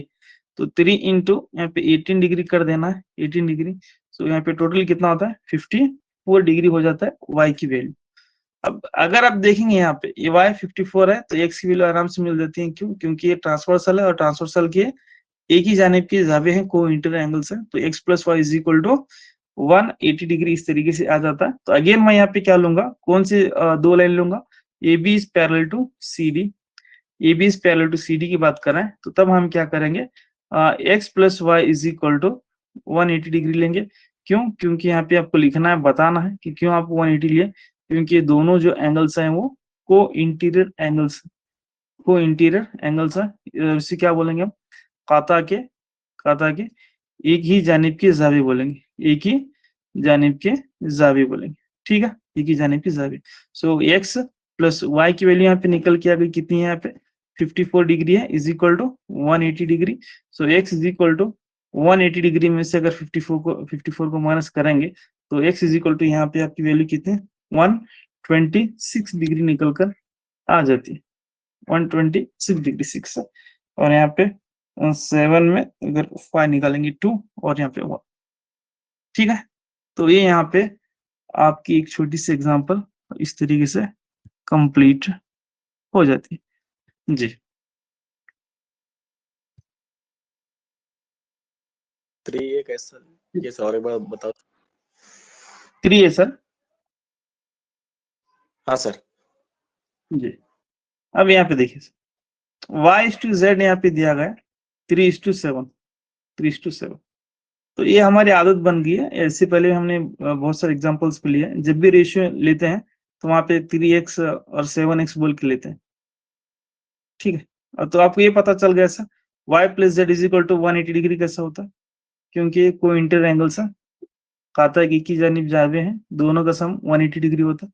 तो 3 इंटू यहाँ पे 18 डिग्री कर देना है, 18 डिग्री, सो यहाँ पे टोटल कितना होता है 54 डिग्री हो जाता है y की वैल्यू। अब अगर आप देखेंगे यहाँ पे ये y 54 है तो x की वैल्यू आराम से मिल जाती है, क्यों, क्योंकि ये ट्रांसवर्सल है और ट्रांसवर्सल के एक ही जानिब के जावे हैं, को इंटर एंगल्स है, तो x plus Y is equal to 180 degree इस तरीके से आ जाता है। तो अगेन मैं यहाँ पे क्या लूंगा, कौन सी दो लाइन लूंगा, A B is parallel to C D, A B is parallel to C D की बात कर रहे हैं, तो तब हम क्या करेंगे, x plus Y is equal to 180 degree लेंगे। क्यों, क्योंकि यहाँ पे आपको लिखना है, बताना है कि क्यों आप 180 लिए, क्योंकि दोनों जो एंगल्स हैं वो को इंटीरियर एंगल्स, को इंटीरियर एंगल्स है, इसे क्या बोलेंगे हम, काता के एक ही जानिब के जावी बोलेंगे, एक ही जानिब के जावी बोलेंगे, ठीक है, एक ही जानिब की जावी। सो x प्लस y की वैल्यू यहाँ पे निकल के आ गई, कितनी है यहाँ पे 54 डिग्री है, is equal to 180 degree. So x is equal to 180 degree में से अगर 54 को माइनस करेंगे तो x इज इक्वल टू यहाँ पे आपकी वैल्यू कितनी 126 डिग्री निकल कर आ जाती है, 126 डिग्री 6 है। और यहाँ पे 7 में अगर 5 निकालेंगे 2 और यहाँ पे 1, ठीक है। तो ये यहाँ पे आपकी एक छोटी सी एग्जांपल इस तरीके से कंप्लीट हो जाती है जी। 3a कैसा, ये सारे बार बताओ। 3 है सर, हाँ सर जी। अब यहाँ पे देखिए y/z यहाँ पे दिया गया 3:7, 3:7, तो ये हमारी आदत बन गई है, ऐसे पहले हमने बहुत सारे एग्जांपल्स पे लिए, जब भी रेशियो लेते हैं तो वहां पे 3x और 7x बोल के लेते हैं, ठीक है। और तो आपको ये पता चल गया sir y plus Z is equal to 180 degree कैसा होता है, क्योंकि को इंटर एंगल्स है, काता की जानिब जावे हैं, दोनों का सम 180 डिग्री होता है।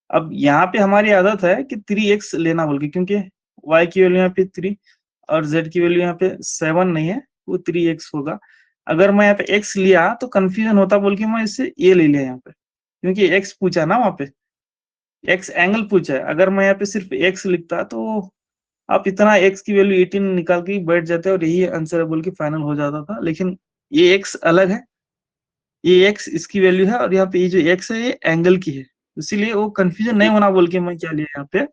अब यहाँ पे हमारी आदत है कि 3x लेना बोल के, क्योंकि y की वैल्यू यहाँ पे 3 और z की वैल्यू यहाँ पे 7 नहीं है, वो 3x होगा। अगर मैं यहाँ पे x लिया तो कंफ्यूजन होता बोल के मैं इससे a ले लिया यहाँ पे, क्योंकि x पूछा ना वहां पे, x एंगल पूछा है। अगर मैं यहाँ पे सिर्फ x लिखता तो आप इतना x की वैल्यू 18 निकाल के बैठ जाते और यही आंसर बोल के फाइनल हो जाता था, लेकिन ये x अलग है, ये x इसकी वैल्यू है और यहाँ पे ये जो x है ये एंगल की है, इसीलिए वो कंफ्यूजन नहीं होना बोल के मैं क्या लिया यहाँ पे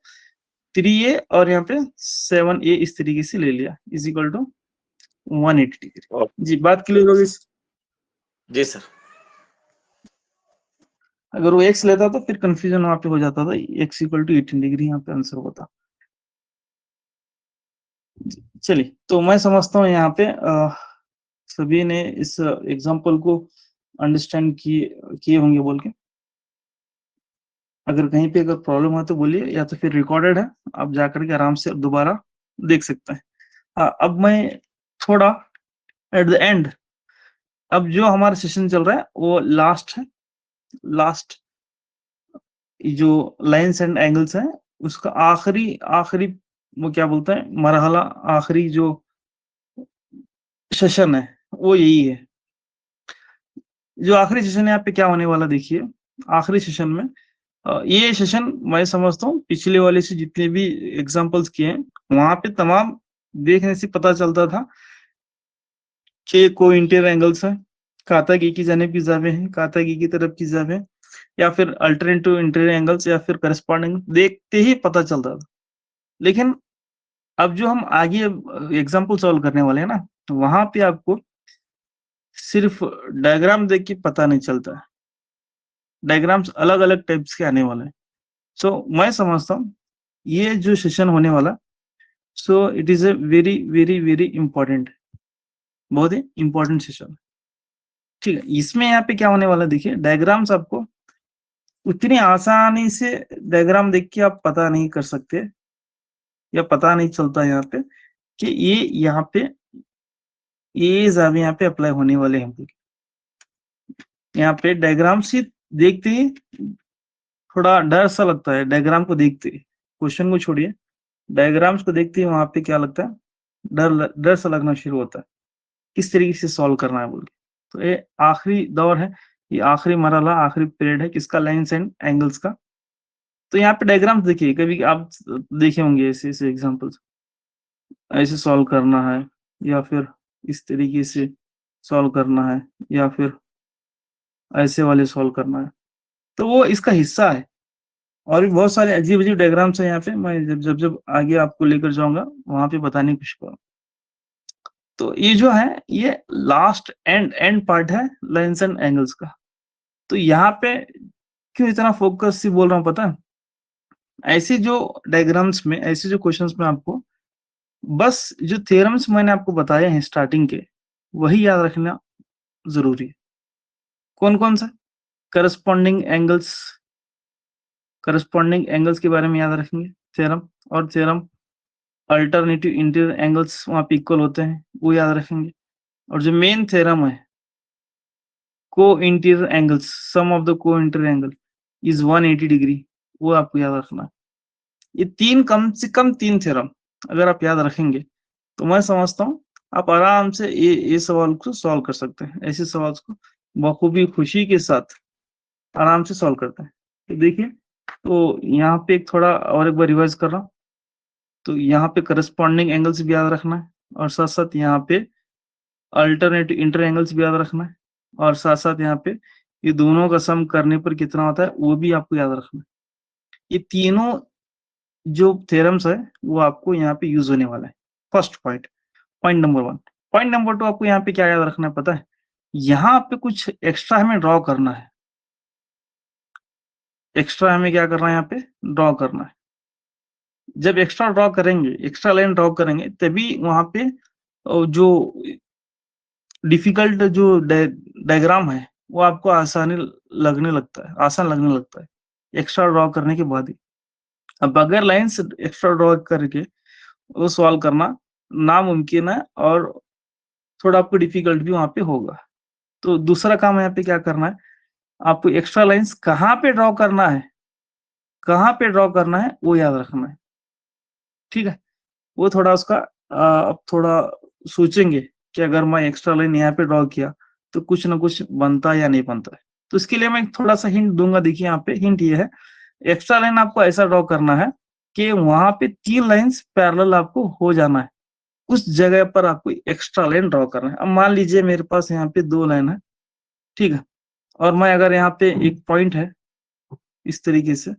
3a और यहाँ पे 7a इस तरीके से ले लिया, is equal to 180 degree. Okay. जी बात क्लियर होगी? जी सर। अगर वो x लेता तो फिर कंफ्यूजन वहां पे हो जाता था, x इक्वल टू 18 डिग्री यहाँ पे आंसर होता। चलिए, तो मैं समझता हूँ यहाँ पे सभी ने इस एग्जाम्पल को अंडरस्टैंड किए होंगे बोल के। अगर कहीं पे अगर प्रॉब्लम है तो बोलिए, या तो फिर रिकॉर्डेड है, आप जाकर के आराम से दोबारा देख सकते हैं। हाँ, अब मैं थोड़ा एट द एंड, अब जो हमारा सेशन चल रहा है वो लास्ट है। लास्ट जो लाइन्स एंड एंगल्स हैं उसका आखिरी आखिरी वो क्या बोलते हैं मरहला, आखिरी जो सेशन है वो यही है। जो आखिरी सेशन यहाँ पे क्या होने वाला देखिए, आखिरी सेशन में ये सेशन मैं समझता हूँ पिछले वाले से जितने भी एग्जांपल्स किए हैं वहां पे तमाम देखने से पता चलता था कि को इंटीरियर एंगल्स है, कातक एक ही जानिब की जावे हैं, कातक एक ही तरफ की जावे हैं, या फिर अल्टरनेटिव इंटीरियर एंगल्स या फिर करस्पॉन्डिंग देखते ही पता चलता था। लेकिन अब जो हम आगे एग्जांपल सॉल्व करने वाले हैं ना, वहां पे आपको सिर्फ डायग्राम देख के पता नहीं चलता है, डायग्राम्स अलग अलग टाइप्स के आने वाले हैं। सो मैं समझता हूँ ये जो सेशन होने वाला, so it is a very very very important, बहुत ही इंपॉर्टेंट सेशन। ठीक है, इसमें यहाँ पे क्या होने वाला देखिए, डायग्राम्स आपको उतनी आसानी से डायग्राम देख के आप पता नहीं कर सकते, या पता नहीं चलता यहाँ पे कि ये यहाँ पे ये जावे यहाँ पे अप्लाई होने वाले हैं। यहाँ पे डायग्राम से देखते ही थोड़ा डर सा लगता है, डायग्राम को देखते ही, क्वेश्चन को छोड़िए, डायग्राम्स को देखते ही वहां पे क्या लगता है, डर सा लगना शुरू होता है, किस तरीके से सॉल्व करना है बोल के। तो ये आखिरी दौर है, ये आखिरी मरहला, आखिरी पीरियड है किसका, लाइन्स एंड एंगल्स का। तो यहाँ पे डायग्राम्स देखिए, कभी आप देखे होंगे ऐसे ऐसे एग्जांपल्स, ऐसे सॉल्व करना है, या फिर इस तरीके से सॉल्व करना है, या फिर ऐसे वाले सॉल्व करना है। तो वो इसका हिस्सा है, और भी बहुत सारे अजीब अजीब डायग्राम्स हैं यहाँ पे, मैं जब आगे आपको लेकर जाऊंगा वहां पे बताने की कोशिश करूंगा। तो ये जो है ये लास्ट एंड पार्ट है लाइन्स एंड एंगल्स का। तो यहाँ पे क्यों इतना फोकस से बोल रहा हूँ पता है, ऐसे जो डायग्राम्स में, ऐसे जो क्वेश्चंस में आपको बस जो थ्योरम्स मैंने आपको बताए हैं स्टार्टिंग के, वही याद रखना जरूरी है। कौन कौन सा, करस्पॉन्डिंग एंगल्स, करस्पॉन्डिंग एंगल्स के बारे में याद रखेंगे थ्योरम, और थ्योरम अल्टरनेटिव इंटीरियर एंगल्स वहां पे इक्वल होते हैं वो याद रखेंगे। और जो मेन थ्योरम है co interior angles, sum of the co interior angle is 180 degree, वो आपको याद रखना है। ये तीन, कम से कम तीन थ्योरम अगर आप याद रखेंगे तो मैं समझता हूँ आप आराम से ये सवाल को सॉल्व कर सकते हैं। ऐसे सवाल को बखूबी खुशी के साथ आराम से सॉल्व करते हैं। तो देखिए, तो यहाँ पे एक थोड़ा और एक बार रिवाइज कर रहा हूँ। तो यहाँ पे करस्पॉन्डिंग एंगल्स भी याद रखना है, और साथ साथ यहाँ पे अल्टरनेटिव इंटर एंगल्स भी याद रखना है, और साथ साथ यहाँ पे ये दोनों का सम करने पर कितना होता है वो भी आपको याद रखना है। ये तीनों जो थ्योरम्स है वो आपको यहाँ पे यूज होने वाला है। First point, point number 1। Point number 2 आपको यहाँ पे क्या याद रखना है पता है, यहाँ पे कुछ एक्स्ट्रा हमें ड्रॉ करना है, एक्स्ट्रा हमें क्या करना है यहाँ पे ड्रॉ करना है। जब एक्स्ट्रा ड्रॉ करेंगे, एक्स्ट्रा लाइन ड्रॉ करेंगे, तभी वहां पे जो डिफिकल्ट जो डायग्राम है वो आपको आसानी लगने लगता है, आसान लगने लगता है एक्स्ट्रा ड्रॉ करने के बाद ही। अब अगर लाइंस एक्स्ट्रा ड्रॉ करके वो सॉल्व करना नामुमकिन है, और थोड़ा आपको डिफिकल्ट भी वहां पे होगा। तो दूसरा काम यहाँ पे क्या करना है, आपको एक्स्ट्रा लाइंस कहाँ पे ड्रॉ करना है, कहाँ पे ड्रॉ करना है वो याद रखना है। ठीक है, वो थोड़ा उसका अब थोड़ा सोचेंगे कि अगर मैं एक्स्ट्रा लाइन यहाँ पे ड्रॉ किया तो कुछ ना कुछ बनता या नहीं बनता है। तो इसके लिए मैं थोड़ा सा हिंट दूंगा। देखिए यहाँ पे हिंट ये है, एक्स्ट्रा लाइन आपको ऐसा ड्रॉ करना है कि वहां पे 3 लाइंस पैरेलल आपको हो जाना है, उस जगह पर आपको एक्स्ट्रा लाइन ड्रॉ करना है। अब मान लीजिए मेरे पास यहाँ पे 2 लाइन है, ठीक है, और मैं अगर यहाँ पे एक पॉइंट है इस तरीके से,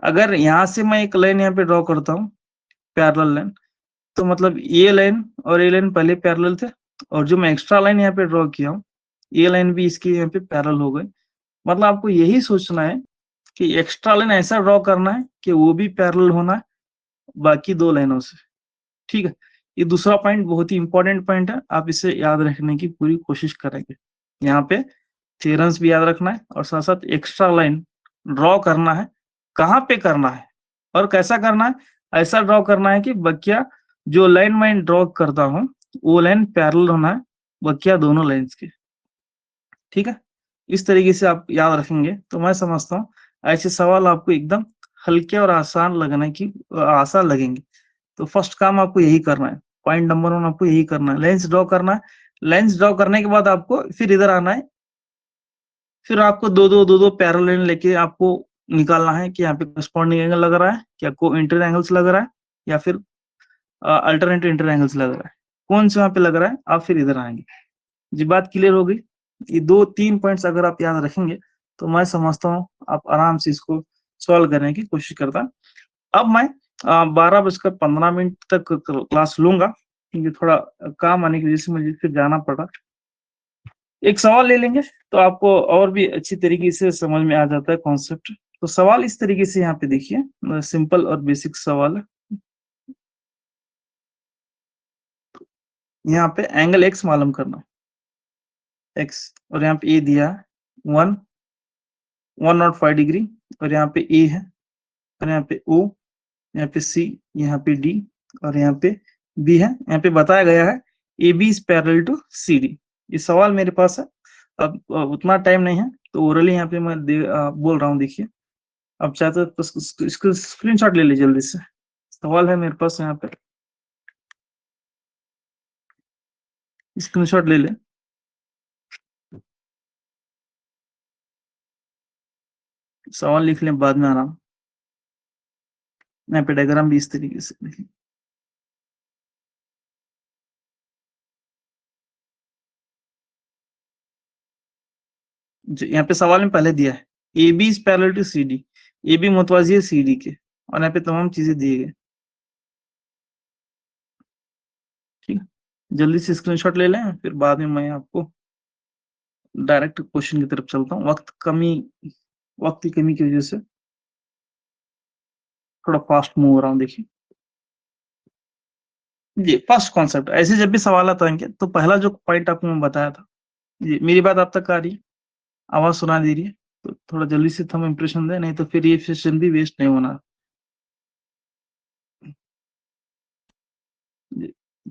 अगर यहाँ से मैं एक लाइन यहाँ पे ड्रॉ करता हूँ पैरेलल लाइन, तो मतलब ये लाइन और ये लाइन पहले पैरेलल थे, और जो मैं एक्स्ट्रा लाइन यहाँ पे ड्रॉ किया हूँ, ये लाइन भी इसकी यहाँ पे पैरेलल हो गई। मतलब आपको यही सोचना है कि एक्स्ट्रा लाइन ऐसा ड्रॉ करना है कि वो भी पैरेलल होना है बाकी दो लाइनों से। ठीक है, ये दूसरा पॉइंट बहुत ही इंपॉर्टेंट पॉइंट है, आप इसे याद रखने की पूरी कोशिश करेंगे। यहाँ पे थ्योरम्स भी याद रखना है और साथ साथ एक्स्ट्रा लाइन ड्रॉ करना है। कहाँ पे करना है और कैसा करना है? ऐसा ड्रॉ करना है कि बकिया जो लाइन मैं ड्रॉ करता हूँ वो लाइन पैरेलल होना है बकिया दोनों लाइंस के। ठीक है, इस तरीके से आप याद रखेंगे तो मैं समझता हूँ ऐसे सवाल आपको एकदम हल्के और आसान लगेंगे। तो फर्स्ट काम आपको यही करना है, पॉइंट नंबर 1 आपको यही करना है, लेंस ड्रॉ करना है। लेंस ड्रॉ करने के बाद आपको फिर इधर आना है, फिर आपको दो पैरेलल लाइन लेके आपको निकालना है कि यहाँ पे करस्पॉन्डिंग एंगल लग रहा है, क्या को इंटर एंगल्स लग रहा है, या फिर अल्टरनेट इंटर एंगल्स लग रहा है, कौन से वहां पे लग रहा है, आप फिर इधर आएंगे। जी, बात क्लियर हो गई। ये 2-3 पॉइंट्स अगर आप याद रखेंगे तो मैं समझता हूँ आप आराम से इसको सॉल्व करने की कोशिश करता। अब मैं 12:15 तक क्लास लूंगा क्योंकि थोड़ा काम आने की वजह से मुझे फिर जाना पड़ा। एक सवाल ले लेंगे तो आपको और भी अच्छी तरीके से समझ में आ जाता है कॉन्सेप्ट। तो सवाल इस तरीके से यहाँ पे देखिए, सिंपल और बेसिक सवाल है। यहाँ पे एंगल एक्स मालूम करना, एक्स, और यहाँ पे ए दिया है 105 डिग्री, और यहाँ पे ए है, और यहाँ पे ओ, यहाँ पे सी, यहाँ पे डी, और यहाँ पे बी है। यहाँ पे बताया गया है A B is parallel to C D. ये सवाल मेरे पास है। अब उतना टाइम नहीं है तो ओरली यहाँ पे मैं बोल रहा हूँ, देखिए। अब चाहते तो इसको स्क्रीनशॉट ले लीजिए जल्दी से। सवाल है मेरे पास, यहाँ पे स्क्रीनशॉट ले ले। सवाल लिख लें, बाद में आराम। यहाँ पे डायग्राम भी इस तरीके से देखिए। यहाँ पे सवाल में पहले दिया है A B is parallel to C D, A B मुतवाजी है सी डी के, और यहाँ पे तमाम चीजें दिए गए। ठीक है, जल्दी से स्क्रीनशॉट ले लें, फिर बाद में मैं आपको डायरेक्ट क्वेश्चन की तरफ चलता हूँ। वक्त की कमी की वजह से थोड़ा फास्ट मूव हो रहा हूँ। देखिए जी, फर्स्ट कॉन्सेप्ट, ऐसे जब भी सवाल आता है तो पहला जो पॉइंट आपको मैं बताया था, जी मेरी बात आप तक आ रही है, आवाज सुना दे रही है? तो थोड़ा जल्दी से थम इम्प्रेशन दे, नहीं तो फिर ये सेशन भी वेस्ट नहीं होना।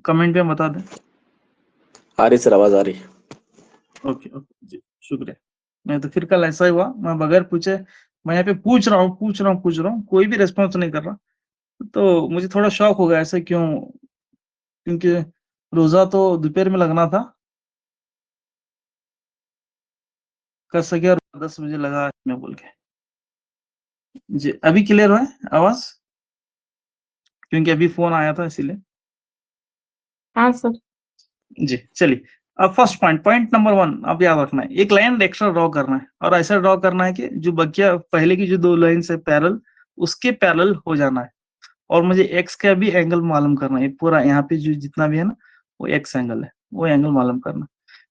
कमेंट में बता दें। आ रही सर, आवाज आ रही। ओके ओके जी, शुक्रिया। नहीं तो फिर कल ऐसा ही हुआ, मैं बगैर पूछे मैं यहाँ पे पूछ रहा हूँ, कोई भी रेस्पॉन्स नहीं कर रहा, तो मुझे थोड़ा शौक हो गया ऐसा क्यों, क्योंकि रोजा तो दोपहर में लगना था, कर सके, और 10 बजे लगा मैं बोल के। जी, अभी क्लियर हुआ है आवाज? क्योंकि अभी फोन आया था इसीलिए। हाँ सर। जी चलिए, अब फर्स्ट पॉइंट नंबर 1 आप याद रखना है, एक लाइन एक्स्ट्रा ड्रॉ करना है, और ऐसा ड्रॉ करना है कि जो बकिया पहले की जो दो लाइन से पैरेलल, उसके पैरेलल हो जाना है, और मुझे एक्स का भी एंगल मालूम करना है। पूरा यहाँ पे जो जितना भी है ना वो एक्स एंगल है, वो एंगल मालूम करना।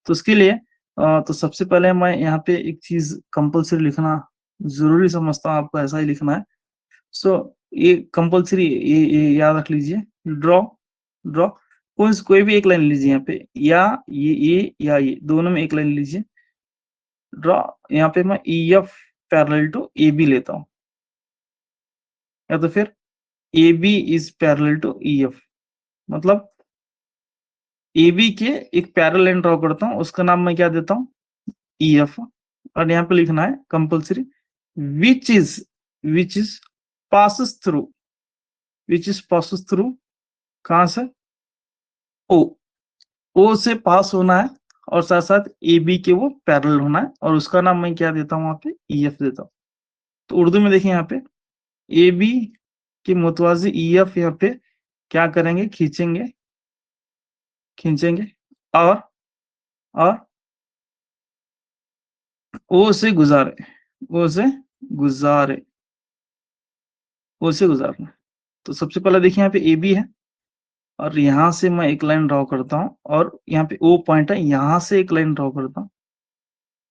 तो उसके लिए तो सबसे पहले मैं यहाँ पे एक चीज कंपल्सरी लिखना जरूरी समझता हूँ, आपको ऐसा ही लिखना है। सो ये कंपल्सरी, ये याद रख लीजिए। ड्रॉ ड्रॉ कोई भी एक लाइन लीजिए यहाँ पे, या ये दोनों में एक लाइन लीजिए। ड्रॉ, यहाँ पे मैं E F parallel to A B लेता हूँ, या तो फिर A B is parallel to E F, मतलब ए बी के एक पैरेलल लाइन ड्रॉ करता हूँ, उसका नाम मैं क्या देता हूँ, ई एफ। और यहाँ पे लिखना है compulsory which is passes through, कहां से, ओ से पास होना है, और साथ साथ ए बी के वो पैरेलल होना है, और उसका नाम मैं क्या देता हूँ वहां पे, ई एफ देता हूँ। तो उर्दू में देखिए यहाँ पे ए बी के मुतवाजी ई एफ यहाँ पे क्या करेंगे, खींचेंगे, और ओ से गुजारना। तो सबसे पहले देखिए यहाँ पे ए बी है, और यहाँ से मैं एक लाइन ड्रॉ करता हूँ और यहाँ पे ओ पॉइंट है, यहाँ से एक लाइन ड्रॉ करता हूँ,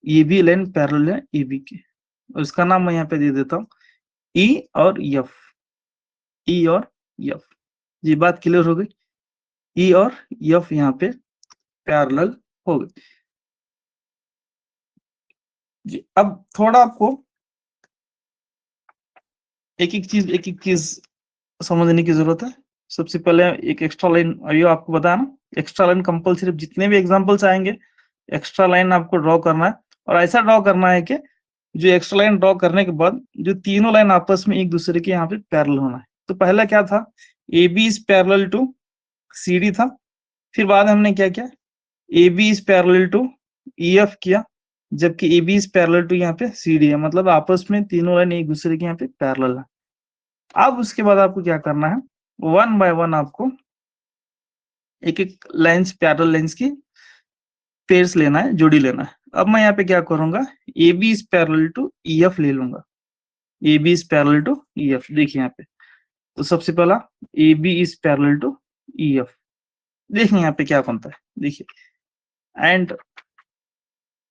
ये भी लाइन पैरेलल है ए बी के, और इसका नाम मैं यहाँ पे दे देता हूँ ई और एफ, ई और एफ। जी बात क्लियर हो गई, ई और एफ यहाँ पे पैरेलल हो गई जी। अब थोड़ा आपको एक एक चीज समझने की जरूरत है। सबसे पहले एक एक्स्ट्रा लाइन, अभी आपको बताया ना, एक्स्ट्रा लाइन कंपल्सरी, जितने भी एग्जांपल्स आएंगे एक्स्ट्रा लाइन आपको ड्रॉ करना है, और ऐसा ड्रॉ करना है कि जो एक्स्ट्रा लाइन ड्रॉ करने के बाद जो तीनों लाइन आपस में एक दूसरे के यहाँ पे पैरेलल होना है। तो पहला क्या था, A B is parallel to C D था, फिर बाद में हमने क्या किया, A B is parallel to E F किया, जबकि A B is parallel to यहाँ पे सी डी है, मतलब आपस में तीनों लाइन एक दूसरे के यहाँ पे पैरेलल है। अब उसके बाद आपको क्या करना है, वन बाय वन आपको एक एक लाइंस, पैरेलल लाइंस की पेयर्स लेना है, जोड़ी लेना है। अब मैं यहाँ पे क्या करूंगा, A B is parallel to E F ले लूंगा, A B is parallel to E F. देखिए यहाँ पे, तो सबसे पहला A B is parallel to E F, देखिए यहाँ पे क्या बनता है, देखिए, and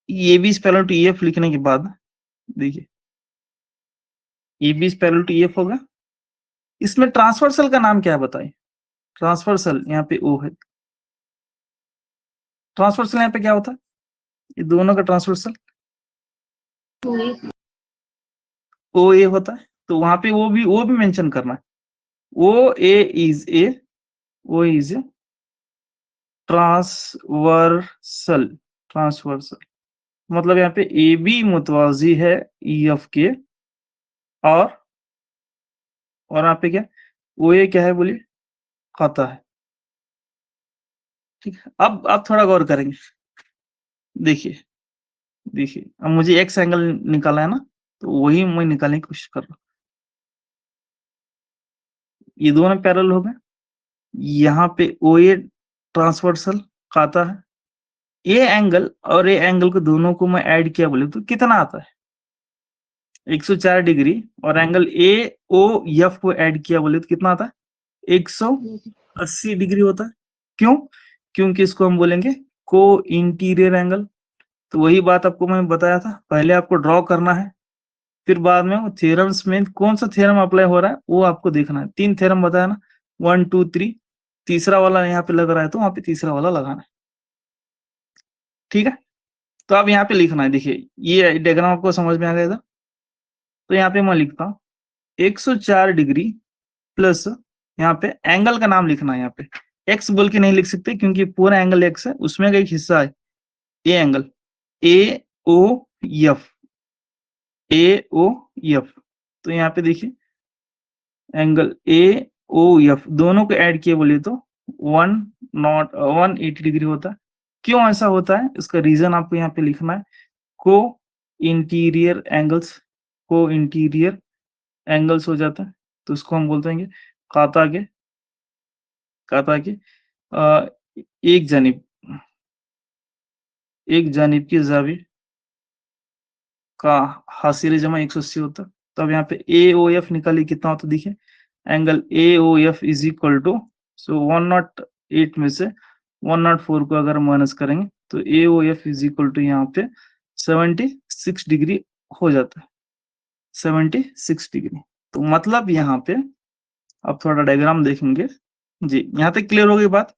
A B is parallel to E F लिखने के बाद देखिए A B is parallel to E F होगा। इसमें ट्रांसवर्सल का नाम क्या है बताइए, ट्रांसवर्सल यहाँ पे ओ है, ट्रांसवर्सल यहाँ पे क्या होता है, ये दोनों का ट्रांसवर्सल ओ ए होता है, तो वहां पे वो भी मेंशन करना है, O A is a, O is a transversal, transversal मतलब यहाँ पे ए बी मुतवाजी है ई एफ के, और यहाँ पे क्या, ओ ए क्या है बोलिए, खाता है। ठीक है, अब आप थोड़ा गौर करेंगे, देखिए देखिए, अब मुझे एक्स एंगल निकाला है ना, तो वही मैं निकालने की कोशिश कर रहा हूँ। ये दोनों पैरेलल हो गए, यहाँ पे ओ ए ट्रांसवर्सल खाता है, ए एंगल और ए एंगल को दोनों को मैं ऐड किया बोले तो कितना आता है, 104 डिग्री, और एंगल ए ओ एफ को ऐड किया बोले तो कितना आता है, 180 डिग्री होता है। क्यों, क्योंकि इसको हम बोलेंगे को इंटीरियर एंगल। तो वही बात आपको मैं बताया था, पहले आपको ड्रॉ करना है, फिर बाद में थ्योरम्स में कौन सा थ्योरम अप्लाई हो रहा है वो आपको देखना है। 3 थ्योरम बताया ना, 1 2 3, तीसरा वाला यहाँ पे लग रहा है तो वहां पे तीसरा वाला लगाना है। ठीक है, तो अब यहाँ पे लिखना है, देखिए ये डायग्राम आपको समझ में आ गया था। तो यहाँ पे मैं लिखता हूँ 104 डिग्री प्लस, यहाँ पे एंगल का नाम लिखना है, यहाँ पे एक्स बोल के नहीं लिख सकते क्योंकि पूरा एंगल एक्स है, उसमें का एक हिस्सा है a angle, A O F, A O F. तो यहाँ पे देखिए एंगल ए ओ एफ दोनों को ऐड किए बोले तो 180 डिग्री होता है। क्यों ऐसा होता है, इसका रीजन आपको यहाँ पे लिखना है, को इंटीरियर एंगल्स, को इंटीरियर एंगल्स हो जाता है, तो उसको हम बोलते हैं काता के एक जानिब की जावी का हासिल जमा 180 होता है। तो अब यहाँ पे ए ओ एफ निकालिए कितना होता है, देखिए angle A O F is equal to, so 108 में से 104 को अगर माइनस करेंगे तो A O F is equal to यहाँ पे 76 डिग्री हो जाता है, 76 डिग्री। तो मतलब यहाँ पे अब थोड़ा डायग्राम देखेंगे जी, यहाँ तक क्लियर हो गई बात।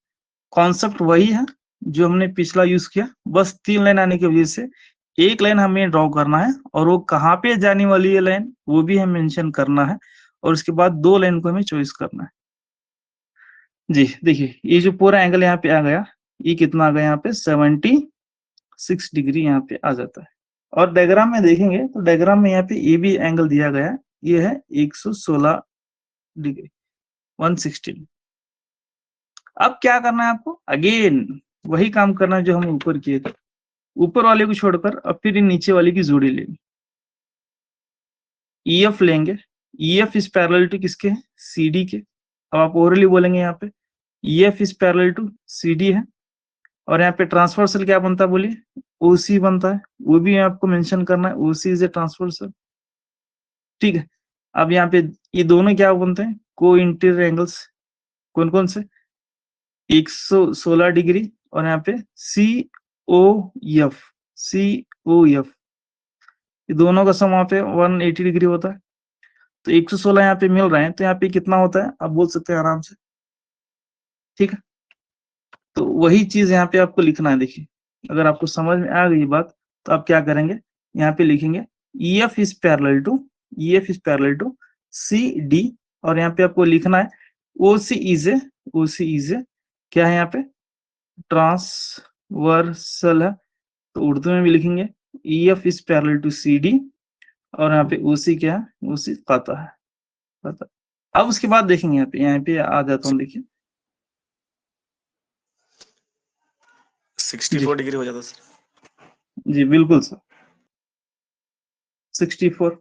कॉन्सेप्ट वही है जो हमने पिछला यूज किया, बस 3 लाइन आने की वजह से एक लाइन हमें ड्रॉ करना है, और वो कहाँ पे जाने वाली है लाइन वो भी हमें मेंशन करना है, और उसके बाद 2 लाइन को हमें चॉइस करना है जी। देखिए ये जो पूरा एंगल यहाँ पे आ गया, ये कितना आ गया यहाँ पे 76 डिग्री यहाँ पे आ जाता है। और डायग्राम में देखेंगे तो डायग्राम में यहाँ पे ये भी एंगल दिया गया है, ये है 116 डिग्री, 116। अब क्या करना है आपको, अगेन वही काम करना है जो हम ऊपर किए थे, ऊपर वाले को छोड़कर अब फिर नीचे वाले की जोड़ी लेंगे, ई एफ लेंगे, E F is parallel to किसके, सी डी के। अब आप ओरली बोलेंगे यहाँ पे E F is parallel to C D है, और यहाँ पे ट्रांसवर्सल क्या बनता है बोलिए, ओ सी बनता है, वो भी आपको मेंशन करना है, ओ सी इज ए ट्रांसवर्सल। ठीक है, अब यहाँ पे ये दोनों क्या बनते हैं, को इंटीरियर एंगल्स, कौन कौन से, 116 डिग्री और यहाँ पे COF ये दोनों का सम वहाँ पे 180 डिग्री होता है। तो 116 यहाँ पे मिल रहे हैं, तो यहाँ पे कितना होता है आप बोल सकते हैं आराम से, ठीक है। तो वही चीज यहाँ पे आपको लिखना है। देखिए अगर आपको समझ में आ गई बात तो आप क्या करेंगे, यहाँ पे लिखेंगे EF is parallel to CD और यहाँ पे आपको लिखना है OC इज ए क्या है यहाँ पे ट्रांसवर्सल है, तो उर्दू में भी लिखेंगे EF is parallel to CD और यहाँ पे OC क्या है, OC काता है। अब उसके बाद देखेंगे यहाँ पे आ जाता हूँ, देखिए 64 डिग्री हो जाता सर। जी बिल्कुल सर 64।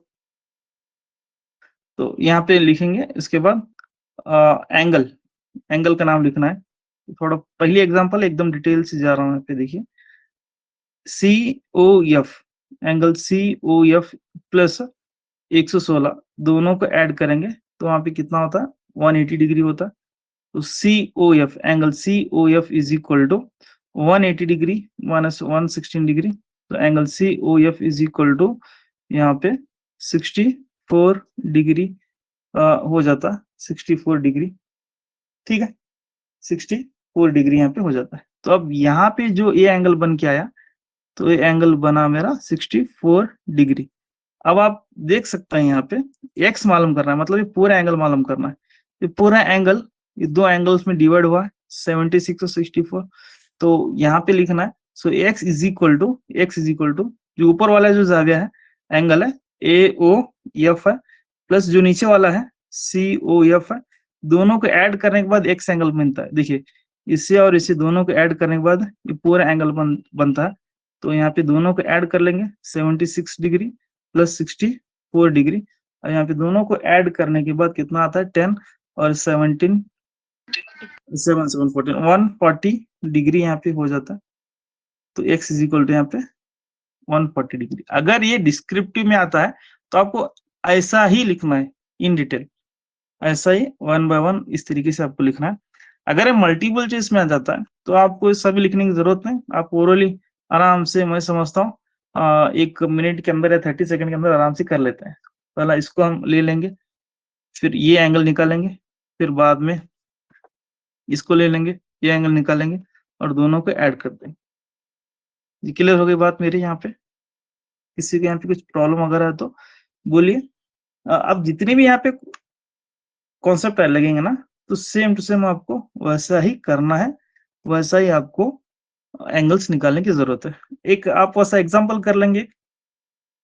तो यहाँ पे लिखेंगे, इसके बाद एंगल का नाम लिखना है। थोड़ा पहली एग्जांपल एकदम डिटेल से जा रहा हूँ, यहाँ पे देखिए COF एंगल COF प्लस 116 दोनों को ऐड करेंगे तो वहां पे कितना होता है 180 डिग्री होता है। तो COF angle COF is equal to 180 degree minus 116 degree, तो angle COF is equal to यहाँ पे 64 डिग्री हो जाता है, 64 डिग्री, ठीक है 64 डिग्री यहाँ पे हो जाता है। तो अब यहाँ पे जो ये एंगल बन के आया, तो ये एंगल बना मेरा 64 डिग्री। अब आप देख सकते हैं यहाँ पे x मालूम करना है, मतलब ये पूरा एंगल मालूम करना है। ये पूरा एंगल ये दो एंगल्स में डिवाइड हुआ है 76 और 64, तो यहाँ पे लिखना है सो x इज इक्वल टू जो ऊपर वाला जो जाविया है एंगल है AOF है प्लस जो नीचे वाला है COF है, दोनों को ऐड करने के बाद x एंगल बनता है। देखिए इससे और इसे दोनों को ऐड करने के बाद ये पूरा एंगल बनता है। तो यहाँ पे दोनों को ऐड कर लेंगे 76 डिग्री प्लस 64 डिग्री और यहाँ पे दोनों को ऐड करने के बाद कितना आता है 10 और 17 140 डिग्री यहाँ पे हो जाता है। तो x इज इक्वल टू यहाँ पे 140 डिग्री। अगर ये डिस्क्रिप्टिव में आता है तो आपको ऐसा ही लिखना है इन डिटेल, ऐसा ही 1 बाय 1 इस तरीके से आपको लिखना है। अगर ये मल्टीपल चॉइस में आ जाता है तो आपको सभी लिखने की जरूरत नहीं, आप ओरली आराम से, मैं समझता हूँ 1 मिनट के अंदर या 30 सेकंड के अंदर आराम से कर लेते हैं। पहला इसको हम ले लेंगे, फिर ये एंगल निकालेंगे, फिर बाद में इसको ले लेंगे, ये एंगल निकालेंगे और दोनों को ऐड कर देंगे। क्लियर हो गई बात मेरी? यहाँ पे किसी के यहाँ पे कुछ प्रॉब्लम वगैरह है तो बोलिए। अब जितने भी यहाँ पे कॉन्सेप्ट लगेंगे ना, तो सेम टू सेम आपको वैसा ही करना है, वैसा ही आपको एंगल्स निकालने की जरूरत है। एक आप वैसा एग्जांपल कर लेंगे,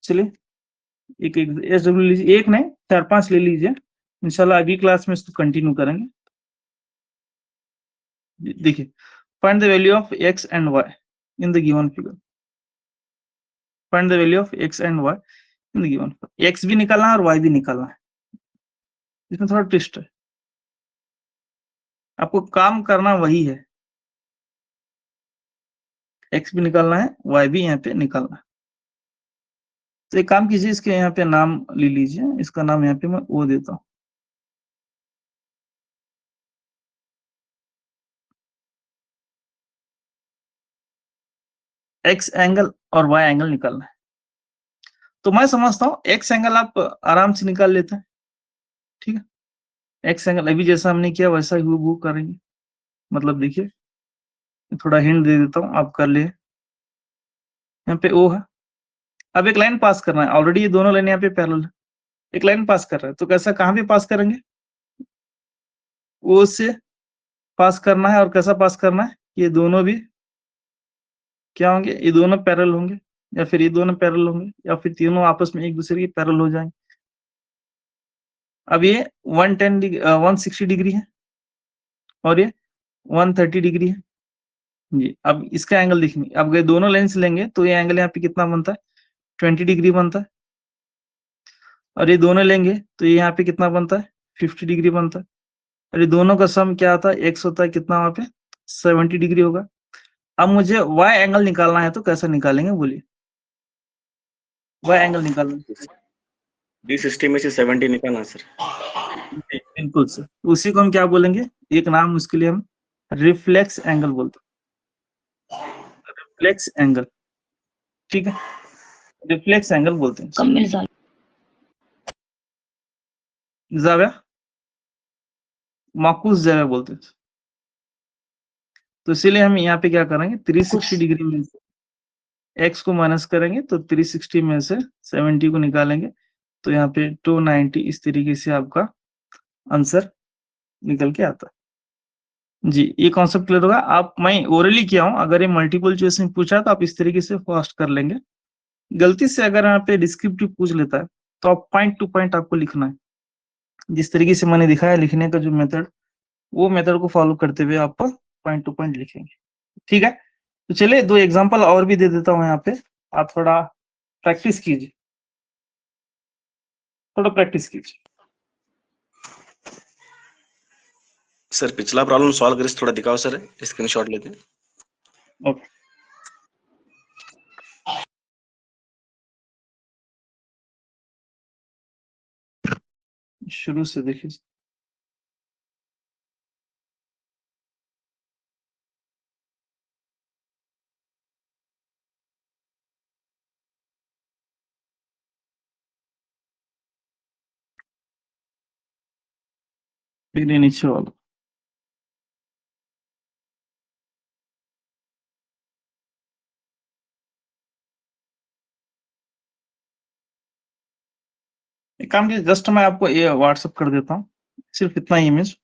चलिए एक SW लीजिए, एक नहीं 4-5 ले लीजिए, इंशाल्लाह अगली क्लास में इसको कंटिन्यू करेंगे। देखिए find the value of x and y in the given figure. Find the value of x and y in the given figure. x भी निकालना है और y भी निकालना है, इसमें थोड़ा ट्विस्ट है, आपको काम करना वही है, x भी निकालना है, y भी यहाँ पे निकालना है। तो एक काम कीजिए, इसके यहाँ पे नाम ले लीजिए, इसका नाम यहाँ पे मैं O देता हूँ। x एंगल और y एंगल निकालना है। तो मैं समझता हूँ x एंगल आप आराम से निकाल लेते हैं, ठीक है। x एंगल अभी जैसा हमने किया वैसा ही हूबहू करेंगे, मतलब देखिए थोड़ा हिंट दे देता हूँ, आप कर लिए। यहाँ पे O है, अब एक लाइन पास करना है, ऑलरेडी ये दोनों लाइन यहाँ पे पैरेलल है, एक लाइन पास कर रहा है, तो कैसा कहाँ पे पास करेंगे? O से पास करना है, और कैसा पास करना है? ये दोनों भी क्या होंगे? ये दोनों पैरेलल होंगे, या फिर ये दोनों पैरेलल होंगे, या फिर तीनों आपस में एक दूसरे के पैरेलल हो जाएंगे। अब ये 160 डिग्री है और ये 130 डिग्री है जी। अब इसका एंगल देखिए, अब अगर दोनों लाइन से लेंगे तो ये एंगल यहाँ पे कितना बनता है? 20 डिग्री बनता है। और ये दोनों लेंगे तो ये यहाँ पे कितना बनता है? 50 डिग्री बनता है। और ये दोनों का सम क्या आता है? x होता है कितना वहां पे? 70 डिग्री होगा। अब मुझे y एंगल निकालना है, तो कैसा निकालेंगे बोलिए? y एंगल निकालना, दिस 60 में से 70 निकालना सर। बिल्कुल सर। उसी को हम क्या बोलेंगे? एक नाम उसके लिए हम रिफ्लेक्स एंगल बोलते हैं, रिफ्लेक्स एंगल, ठीक है, रिफ्लेक्स एंगल बोलते हैं। कम मिल जाए जाव्या, माकूस जाव्या बोलते हैं। तो इसीलिए हम यहाँ पे क्या करेंगे, 360 डिग्री में x को माइनस करेंगे तो 360 में से 70 को निकालेंगे तो यहाँ पे 290, इस तरीके से आपका आंसर निकल के आता है। जी, ये कॉन्सेप्ट क्लियर होगा। आप, मैं ओरली किया हूँ, अगर ये मल्टीपल चॉइस में पूछा तो आप इस तरीके से फास्ट कर लेंगे। गलती से अगर यहाँ पे डिस्क्रिप्टिव पूछ लेता है तो आप पॉइंट टू पॉइंट आपको लिखना है, जिस तरीके से मैंने दिखाया लिखने का जो मेथड, वो मेथड को फॉलो करते हुए आप पॉइंट टू पॉइंट लिखेंगे, ठीक है। तो चलिए 2 एग्जांपल और भी दे देता हूँ यहाँ पे, आप थोड़ा प्रैक्टिस कीजिए, थोड़ा प्रैक्टिस कीजिए। सर पिछला प्रॉब्लम सॉल्व करें, थोड़ा दिखाओ सर, स्क्रीनशॉट लेते हैं। ओके, शुरू से देखिए। फिर ये नीचे वाला, एक काम कीजिए, जस्ट मैं आपको ये व्हाट्सएप कर देता हूँ, सिर्फ इतना इमेज,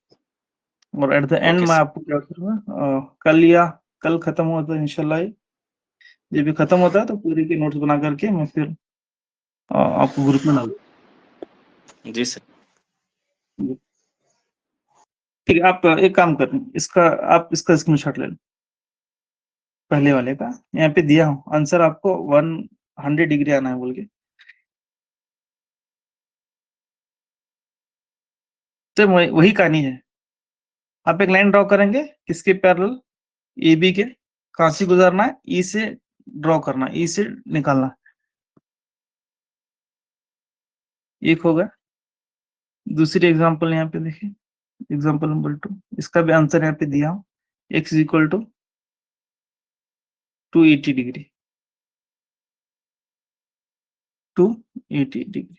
और एट द एंड ओके मैं सर। आपको क्या करूँगा, कल या कल खत्म होता है इंशाल्लाह, ये भी खत्म होता है तो पूरी की नोट्स बना करके मैं फिर आपको ग्रुप में डाल दूँ। जी सर। ठीक है, आप एक काम करें, इसका आप इसका स्क्रीनशॉट ले लो, पहले वाले का, यहाँ पे दिया हूँ आंसर आपको 100 डिग्री आना है बोल के। तो वही कहानी है, आप एक लाइन ड्रॉ करेंगे किसके पैरेलल, ए बी के, कहाँ से गुजरना है, ई से ड्रॉ करना है, ई से निकालना है, एक होगा। दूसरी एग्जांपल यहाँ पे देखिए, एग्जांपल नंबर 2, इसका भी आंसर यहाँ पे दिया हूँ, x is equal to 280 degree, 280 degree.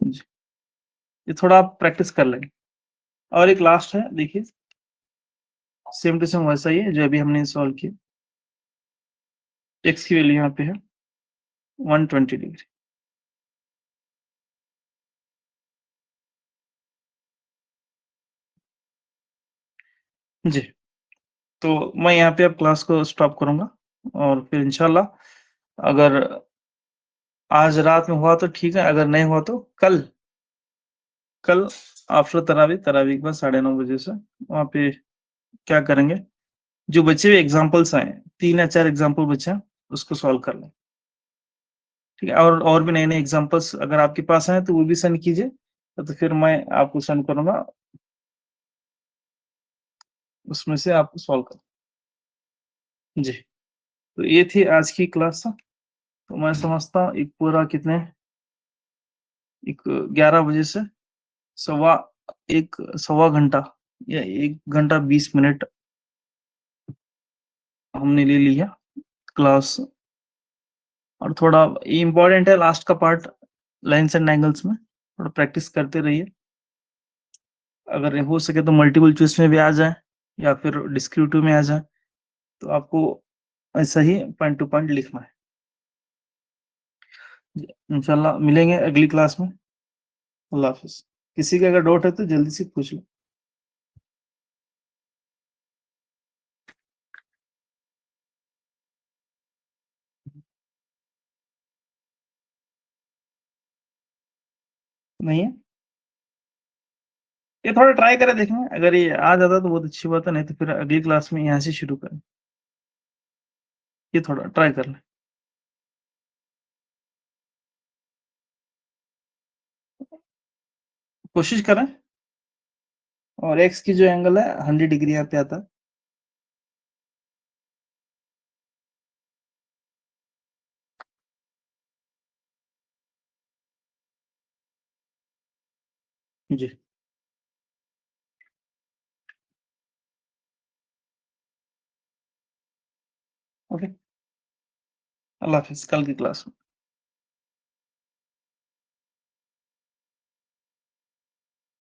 जी, ये थोड़ा आप प्रैक्टिस कर लेंगे। और एक लास्ट है, देखिए सेम टू सेम वैसा ही है जो अभी हमने सॉल्व किया, x की वैल्यू यहाँ पे है 120 डिग्री। जी, तो मैं यहाँ पे अब क्लास को स्टॉप करूंगा, और फिर इंशाल्लाह अगर आज रात में हुआ तो ठीक है, अगर नहीं हुआ तो कल आफ्टर तरावी के बाद 9:30 बजे से वहाँ पे क्या करेंगे, जो बचे हुए एग्जाम्पल्स आए, 3 या 4 एग्जाम्पल बचे हैं, उसको सॉल्व कर लें, ठीक है। और भी नए नए एग्जाम्पल्स अगर आपके पास आए तो वो भी सेंड कीजिए, तो फिर मैं आपको सेंड करूंगा, उसमें से आपको सॉल्व कर। जी, तो ये थी आज की क्लास। तो मैं समझता हूँ एक पूरा कितने, एक 11 बजे से सवा सवा घंटा या 1 घंटा 20 मिनट हमने ले लिया क्लास, और थोड़ा इम्पोर्टेंट है लास्ट का पार्ट, लाइन्स एंड एंगल्स में थोड़ा प्रैक्टिस करते रहिए, अगर हो सके तो मल्टीपल चॉइस में भी आ जाए या फिर डिस्क्रिप्टिव में आ जाए, तो आपको ऐसा ही पॉइंट टू पॉइंट लिखना है। इंशाल्लाह मिलेंगे अगली क्लास में, अल्लाह हाफिज। किसी का अगर डाउट है तो जल्दी से पूछ लो। नहीं है, ये थोड़ा ट्राई करें देखें, अगर ये आ जाता तो बहुत अच्छी बात है, नहीं तो फिर अगली क्लास में यहाँ से शुरू करें, ये थोड़ा ट्राई कर लें, कोशिश करें। और एक्स की जो एंगल है 100 डिग्री यहाँ पे आता है, जी ओके, अल्लाह हाफिज, कल की क्लास में।